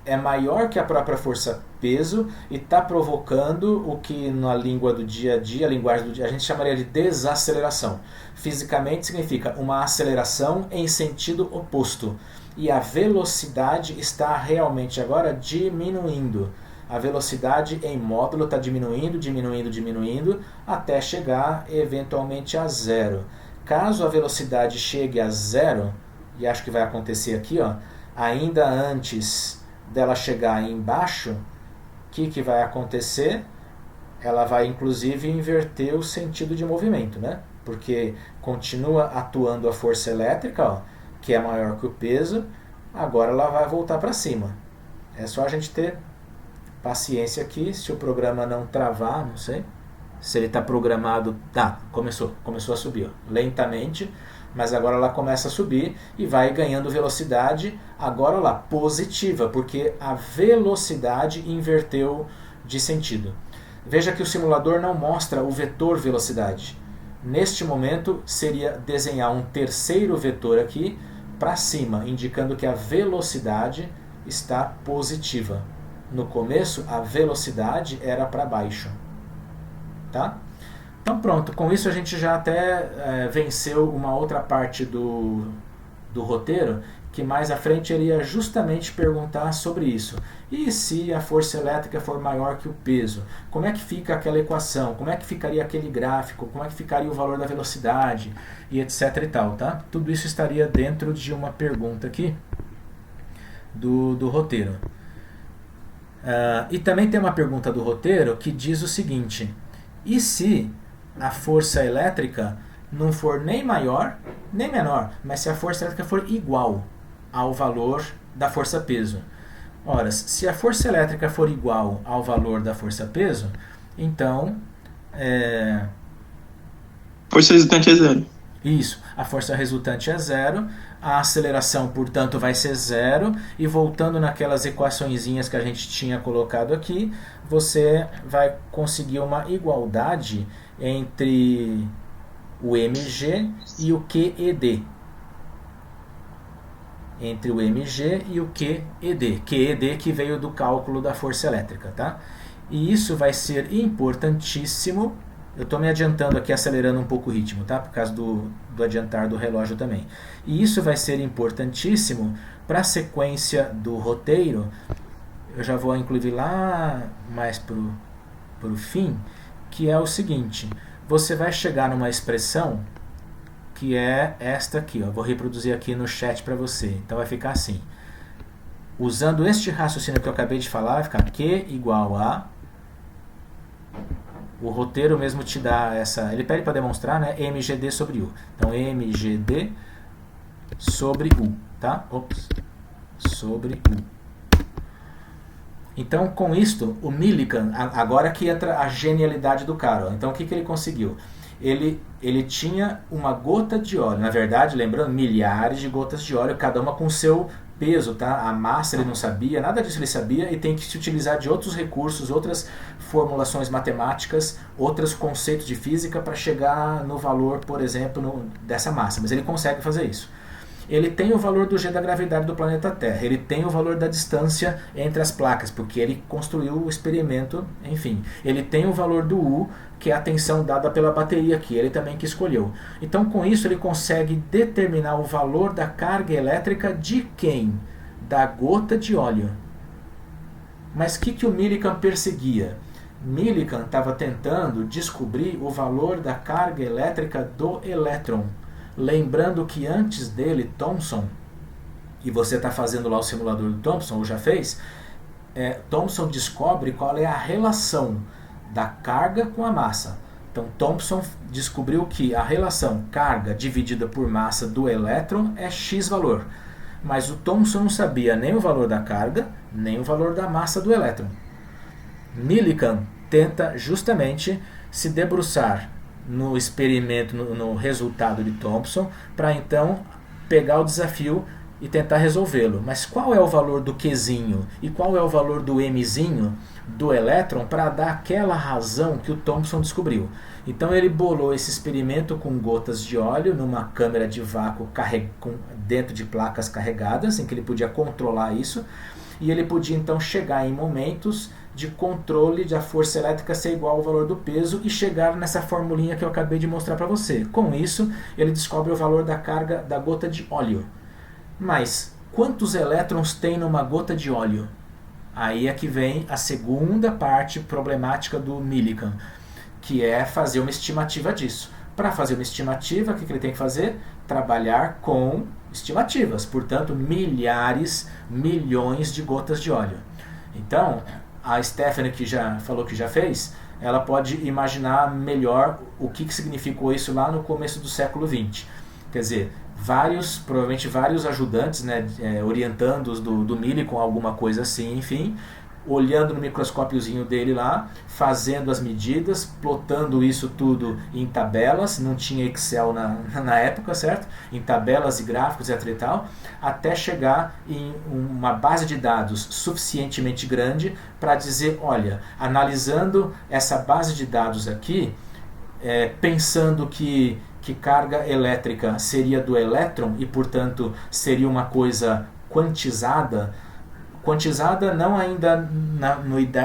é maior que a própria força-peso e está provocando o que na língua do dia a dia, a linguagem do dia, a gente chamaria de desaceleração. Fisicamente significa uma aceleração em sentido oposto. E a velocidade está realmente agora diminuindo. A velocidade em módulo está diminuindo, até chegar eventualmente a zero. Caso a velocidade chegue a zero, e acho que vai acontecer aqui, ó, ainda antes dela chegar embaixo, o que vai acontecer? Ela vai inclusive inverter o sentido de movimento, né? Porque continua atuando a força elétrica, ó, que é maior que o peso, agora ela vai voltar para cima. É só a gente ter paciência aqui, se o programa não travar, não sei. Se ele está programado, começou a subir, ó, lentamente, mas agora ela começa a subir e vai ganhando velocidade, agora lá, positiva, porque a velocidade inverteu de sentido. Veja que o simulador não mostra o vetor velocidade. Neste momento, seria desenhar um terceiro vetor aqui para cima, indicando que a velocidade está positiva. No começo, a velocidade era para baixo. Tá? Então pronto, com isso a gente já até venceu uma outra parte do roteiro, que mais à frente iria justamente perguntar sobre isso. E se a força elétrica for maior que o peso? Como é que fica aquela equação? Como é que ficaria aquele gráfico? Como é que ficaria o valor da velocidade? E etc e tal, tá? Tudo isso estaria dentro de uma pergunta aqui do roteiro. E também tem uma pergunta do roteiro que diz o seguinte: e se a força elétrica não for nem maior nem menor, mas se a força elétrica for igual ao valor da força-peso? Ora, se a força elétrica for igual ao valor da força-peso, então força resultante é zero. Isso, a força resultante é zero, a aceleração, portanto, vai ser zero, e voltando naquelas equaçõezinhas que a gente tinha colocado aqui, você vai conseguir uma igualdade entre o mg e o QED. Entre o mg e o QED. QED que veio do cálculo da força elétrica, tá? E isso vai ser importantíssimo. Eu estou me adiantando aqui, acelerando um pouco o ritmo, tá? Por causa do adiantar do relógio também. E isso vai ser importantíssimo para a sequência do roteiro. Eu já vou incluir lá mais para o fim, que é o seguinte. Você vai chegar numa expressão que é esta aqui. Ó. Vou reproduzir aqui no chat para você. Então vai ficar assim. Usando este raciocínio que eu acabei de falar, vai ficar Q igual a... O roteiro mesmo te dá essa... Ele pede para demonstrar, né? mgd sobre u. Então, mgd sobre u, tá? Ops. Sobre u. Então, com isto, o Millikan... Agora que entra a genialidade do cara. Ó. Então, o que ele conseguiu? Ele tinha uma gota de óleo. Na verdade, lembrando, milhares de gotas de óleo, cada uma com seu peso, tá? A massa ele não sabia, nada disso ele sabia, e tem que se utilizar de outros recursos, outras formulações matemáticas, outros conceitos de física para chegar no valor, por exemplo, dessa massa. Mas ele consegue fazer isso. Ele tem o valor do G da gravidade do planeta Terra, ele tem o valor da distância entre as placas, porque ele construiu o experimento, enfim. Ele tem o valor do U, que é a tensão dada pela bateria aqui, ele também que escolheu. Então, com isso, ele consegue determinar o valor da carga elétrica de quem? Da gota de óleo. Mas o que o Millikan perseguia? Millikan estava tentando descobrir o valor da carga elétrica do elétron. Lembrando que antes dele, Thomson, e você está fazendo lá o simulador do Thomson, ou já fez, Thomson descobre qual é a relação da carga com a massa. Então, Thomson descobriu que a relação carga dividida por massa do elétron é X valor. Mas o Thomson não sabia nem o valor da carga, nem o valor da massa do elétron. Millikan tenta justamente se debruçar no experimento, no resultado de Thomson, para então pegar o desafio e tentar resolvê-lo. Mas qual é o valor do Qzinho e qual é o valor do Mzinho do elétron para dar aquela razão que o Thomson descobriu? Então ele bolou esse experimento com gotas de óleo numa câmara de vácuo dentro de placas carregadas, em que ele podia controlar isso, e ele podia então chegar em momentos de controle da força elétrica ser igual ao valor do peso e chegar nessa formulinha que eu acabei de mostrar para você. Com isso, ele descobre o valor da carga da gota de óleo. Mas quantos elétrons tem numa gota de óleo? Aí é que vem a segunda parte problemática do Millikan, que é fazer uma estimativa disso. Para fazer uma estimativa, o que ele tem que fazer? Trabalhar com estimativas, portanto, milhares, milhões de gotas de óleo. Então, a Stephanie, que já falou que já fez, ela pode imaginar melhor o que significou isso lá no começo do século XX. Quer dizer, provavelmente vários ajudantes, né, orientandos do Millikan, alguma coisa assim, enfim, olhando no microscópiozinho dele lá, fazendo as medidas, plotando isso tudo em tabelas, não tinha Excel na época, certo? Em tabelas e gráficos, etc e tal, até chegar em uma base de dados suficientemente grande para dizer, olha, analisando essa base de dados aqui, pensando que carga elétrica seria do elétron e, portanto, seria uma coisa quantizada não ainda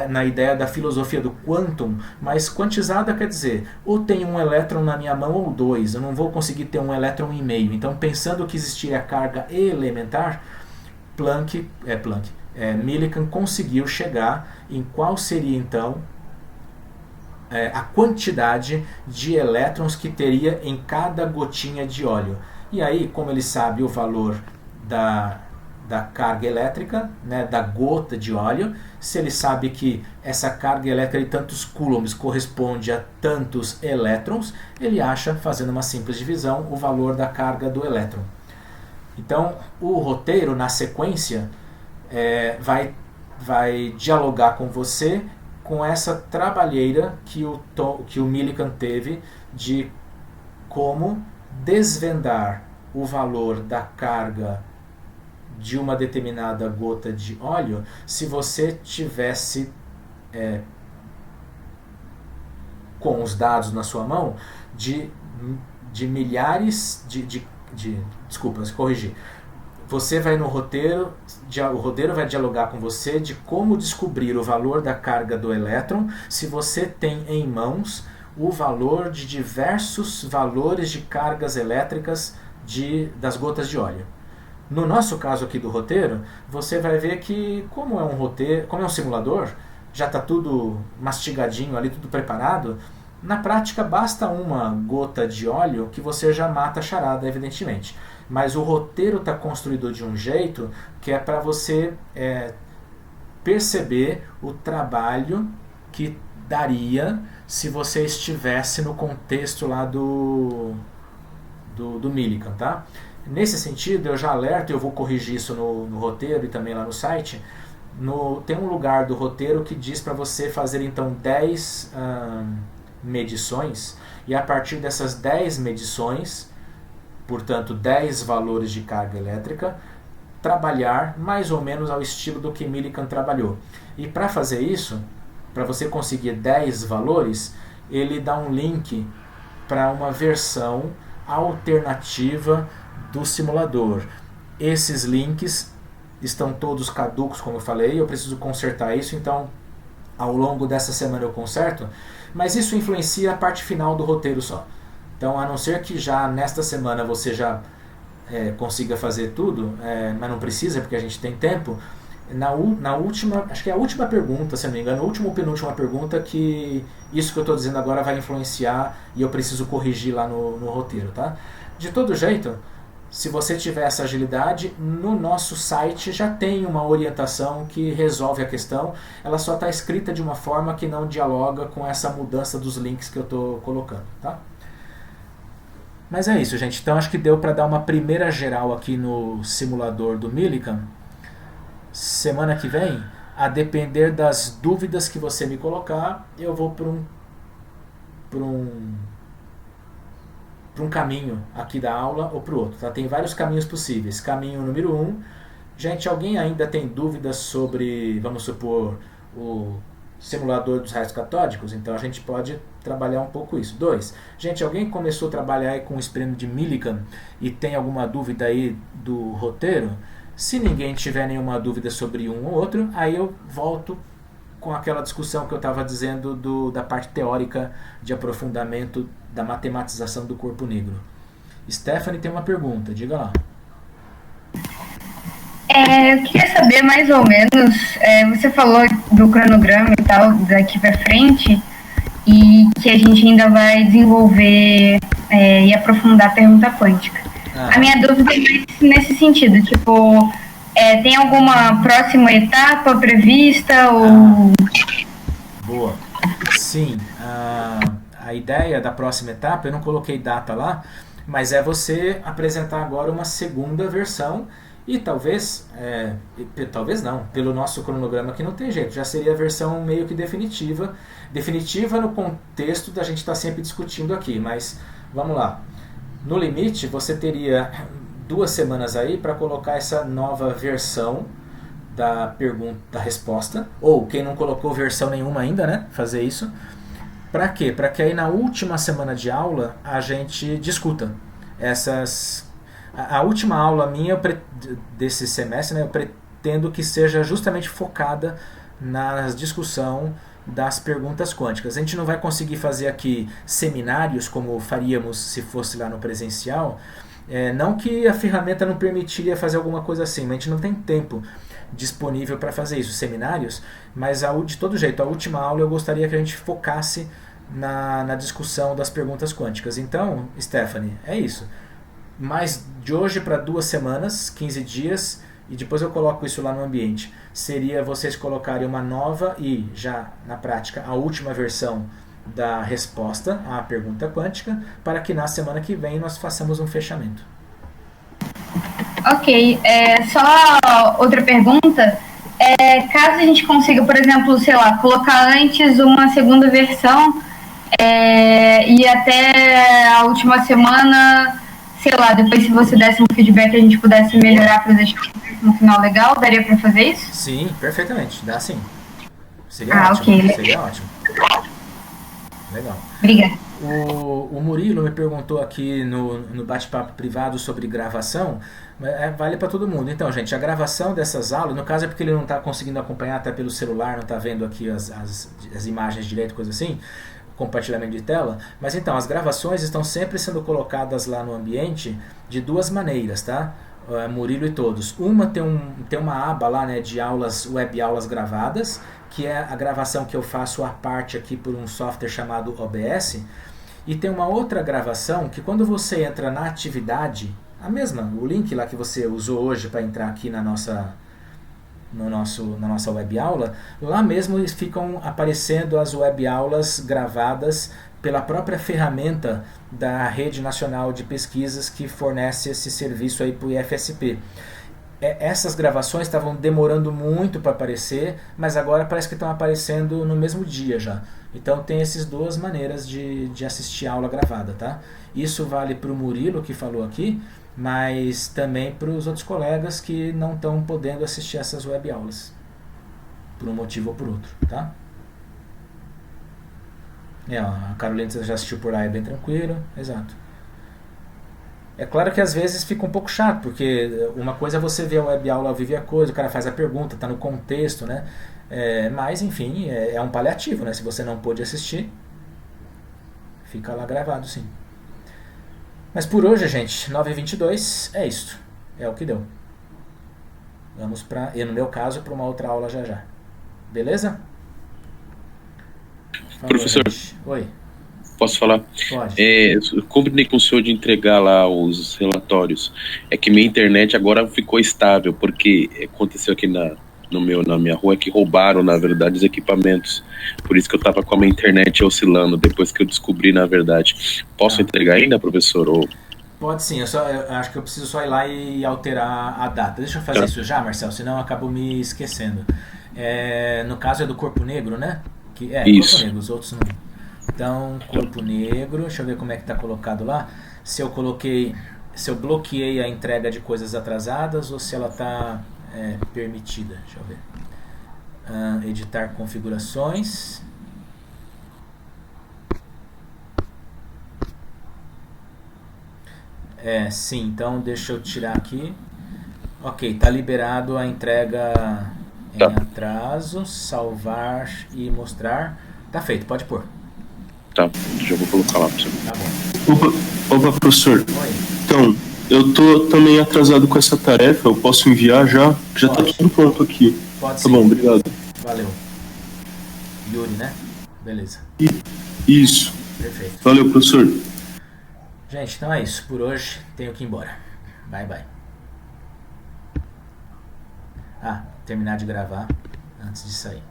na ideia da filosofia do quantum, mas quantizada quer dizer, ou tem um elétron na minha mão ou dois, eu não vou conseguir ter um elétron e meio. Então, pensando que existiria carga elementar, Millikan conseguiu chegar em qual seria então a quantidade de elétrons que teria em cada gotinha de óleo. E aí, como ele sabe o valor da carga elétrica, né, da gota de óleo, se ele sabe que essa carga elétrica de tantos coulombs corresponde a tantos elétrons, ele acha, fazendo uma simples divisão, o valor da carga do elétron. Então, o roteiro, na sequência, vai dialogar com você com essa trabalheira que o Millikan teve de como desvendar o valor da carga de uma determinada gota de óleo se você tivesse com os dados na sua mão de milhares desculpa, corrigir. Você vai no roteiro, o roteiro vai dialogar com você de como descobrir o valor da carga do elétron se você tem em mãos o valor de diversos valores de cargas elétricas das gotas de óleo. No nosso caso aqui do roteiro, você vai ver que como é um simulador, já está tudo mastigadinho ali, tudo preparado. Na prática, basta uma gota de óleo que você já mata a charada, evidentemente. Mas o roteiro está construído de um jeito que é para você perceber o trabalho que daria se você estivesse no contexto lá do Millikan, tá? Nesse sentido, eu já alerto, eu vou corrigir isso no roteiro e também lá no site. Tem um lugar do roteiro que diz para você fazer então 10 medições, e a partir dessas 10 medições, portanto 10 valores de carga elétrica, trabalhar mais ou menos ao estilo do que Millikan trabalhou. E para fazer isso, para você conseguir 10 valores, ele dá um link para uma versão alternativa do simulador. Esses links estão todos caducos, como eu falei, eu preciso consertar isso, então ao longo dessa semana eu conserto, mas isso influencia a parte final do roteiro só. Então, a não ser que já nesta semana você já consiga fazer tudo, mas não precisa porque a gente tem tempo, na última, acho que é a última pergunta, se não me engano, a última ou penúltima pergunta, que isso que eu estou dizendo agora vai influenciar e eu preciso corrigir lá no roteiro, tá? De todo jeito, se você tiver essa agilidade, no nosso site já tem uma orientação que resolve a questão, ela só está escrita de uma forma que não dialoga com essa mudança dos links que eu estou colocando, tá? Mas é isso, gente. Então acho que deu para dar uma primeira geral aqui no simulador do Millikan. Semana que vem, a depender das dúvidas que você me colocar, eu vou para um caminho aqui da aula ou para o outro. Tá? Tem vários caminhos possíveis. Caminho número 1, gente, alguém ainda tem dúvidas sobre, vamos supor, o simulador dos raios catódicos? Então a gente pode trabalhar um pouco isso. 2, gente, alguém começou a trabalhar aí com o experimento de Millikan e tem alguma dúvida aí do roteiro? Se ninguém tiver nenhuma dúvida sobre um ou outro, aí eu volto com aquela discussão que eu estava dizendo da parte teórica de aprofundamento da matematização do corpo negro. Stephanie tem uma pergunta, diga lá. Eu queria saber mais ou menos, você falou do cronograma e tal, daqui para frente, e que a gente ainda vai desenvolver e aprofundar a pergunta quântica. A minha dúvida é nesse sentido, tipo, tem alguma próxima etapa prevista? Ou... Boa. Sim, a ideia da próxima etapa, eu não coloquei data lá, mas é você apresentar agora uma segunda versão e talvez não, pelo nosso cronograma que não tem jeito, já seria a versão meio que definitiva no contexto da gente estar sempre discutindo aqui, mas vamos lá. No limite, você teria 2 semanas aí para colocar essa nova versão da pergunta, da resposta, ou quem não colocou versão nenhuma ainda, né, fazer isso. Para quê? Para que aí na última semana de aula a gente discuta essas... A última aula minha desse semestre, né, eu pretendo que seja justamente focada na discussão das perguntas quânticas. A gente não vai conseguir fazer aqui seminários como faríamos se fosse lá no presencial, não que a ferramenta não permitiria fazer alguma coisa assim, mas a gente não tem tempo disponível para fazer isso, seminários, mas de todo jeito, a última aula eu gostaria que a gente focasse na discussão das perguntas quânticas. Então, Stephanie, é isso. Mas de hoje para 2 semanas, 15 dias, e depois eu coloco isso lá no ambiente, seria vocês colocarem uma nova e, já na prática, a última versão da resposta à pergunta quântica, para que na semana que vem nós façamos um fechamento. Ok, só outra pergunta. Caso a gente consiga, por exemplo, sei lá, colocar antes uma segunda versão e até a última semana sei lá, depois se você desse um feedback a gente pudesse melhorar para deixar no final legal, daria para fazer isso? Sim, perfeitamente, dá sim. Seria ótimo. Ok. Seria ótimo. Legal. Obrigada. O Murilo me perguntou aqui no bate-papo privado sobre gravação. Vale para todo mundo. Então, gente, a gravação dessas aulas, no caso é porque ele não está conseguindo acompanhar até pelo celular, não está vendo aqui as imagens direito, coisa assim, compartilhamento de tela. Mas então, as gravações estão sempre sendo colocadas lá no ambiente de duas maneiras, tá? Murilo e todos. Uma tem uma aba lá, né, de aulas, web aulas gravadas, que é a gravação que eu faço à parte aqui por um software chamado OBS. E tem uma outra gravação que quando você entra na atividade, a mesma, o link lá que você usou hoje para entrar aqui na nossa web aula, lá mesmo ficam aparecendo as web aulas gravadas pela própria ferramenta da Rede Nacional de Pesquisas que fornece esse serviço aí para o IFSP. Essas gravações estavam demorando muito para aparecer, mas agora parece que estão aparecendo no mesmo dia já. Então tem essas duas maneiras de assistir a aula gravada, tá? Isso vale para o Murilo que falou aqui, mas também para os outros colegas que não estão podendo assistir essas web aulas, por um motivo ou por outro, tá? A Carolina já assistiu por lá, é bem tranquilo, exato. É claro que às vezes fica um pouco chato, porque uma coisa é você ver a web aula ao vivo e a coisa, o cara faz a pergunta, está no contexto, né? Mas enfim, é um paliativo, né? Se você não pôde assistir, fica lá gravado, sim. Mas por hoje, gente, 9h22 é isto. É o que deu. Vamos no meu caso, para uma outra aula já já. Beleza? Professor, oi. Posso falar? Pode. Eu combinei com o senhor de entregar lá os relatórios. É que minha internet agora ficou estável, porque aconteceu aqui na minha rua que roubaram, na verdade, os equipamentos. Por isso que eu estava com a minha internet oscilando, depois que eu descobri, na verdade. Posso entregar ainda, professor? Ou... Pode sim, eu acho que eu preciso só ir lá e alterar a data. Deixa eu fazer isso já, Marcelo, senão eu acabo me esquecendo. No caso é do Corpo Negro, né? Isso. Corpo Negro, os outros não. Então, Corpo Negro, deixa eu ver como é que está colocado lá. Se eu bloqueei a entrega de coisas atrasadas ou se ela está permitida. Deixa eu ver. Editar configurações. Sim, então deixa eu tirar aqui. Ok, está liberado a entrega em atraso, salvar e mostrar. Tá feito, pode pôr. Tá, já vou colocar lá, professor. Tá bom. Opa, professor. Oi. Então, eu tô também atrasado com essa tarefa, eu posso enviar já? Já tá tudo pronto aqui. Pode Tá sim. bom, obrigado. Valeu. Yuri, né? Beleza. Isso. Perfeito. Valeu, professor. Gente, então é isso. Por hoje, tenho que ir embora. Bye, bye. Terminar de gravar antes de sair.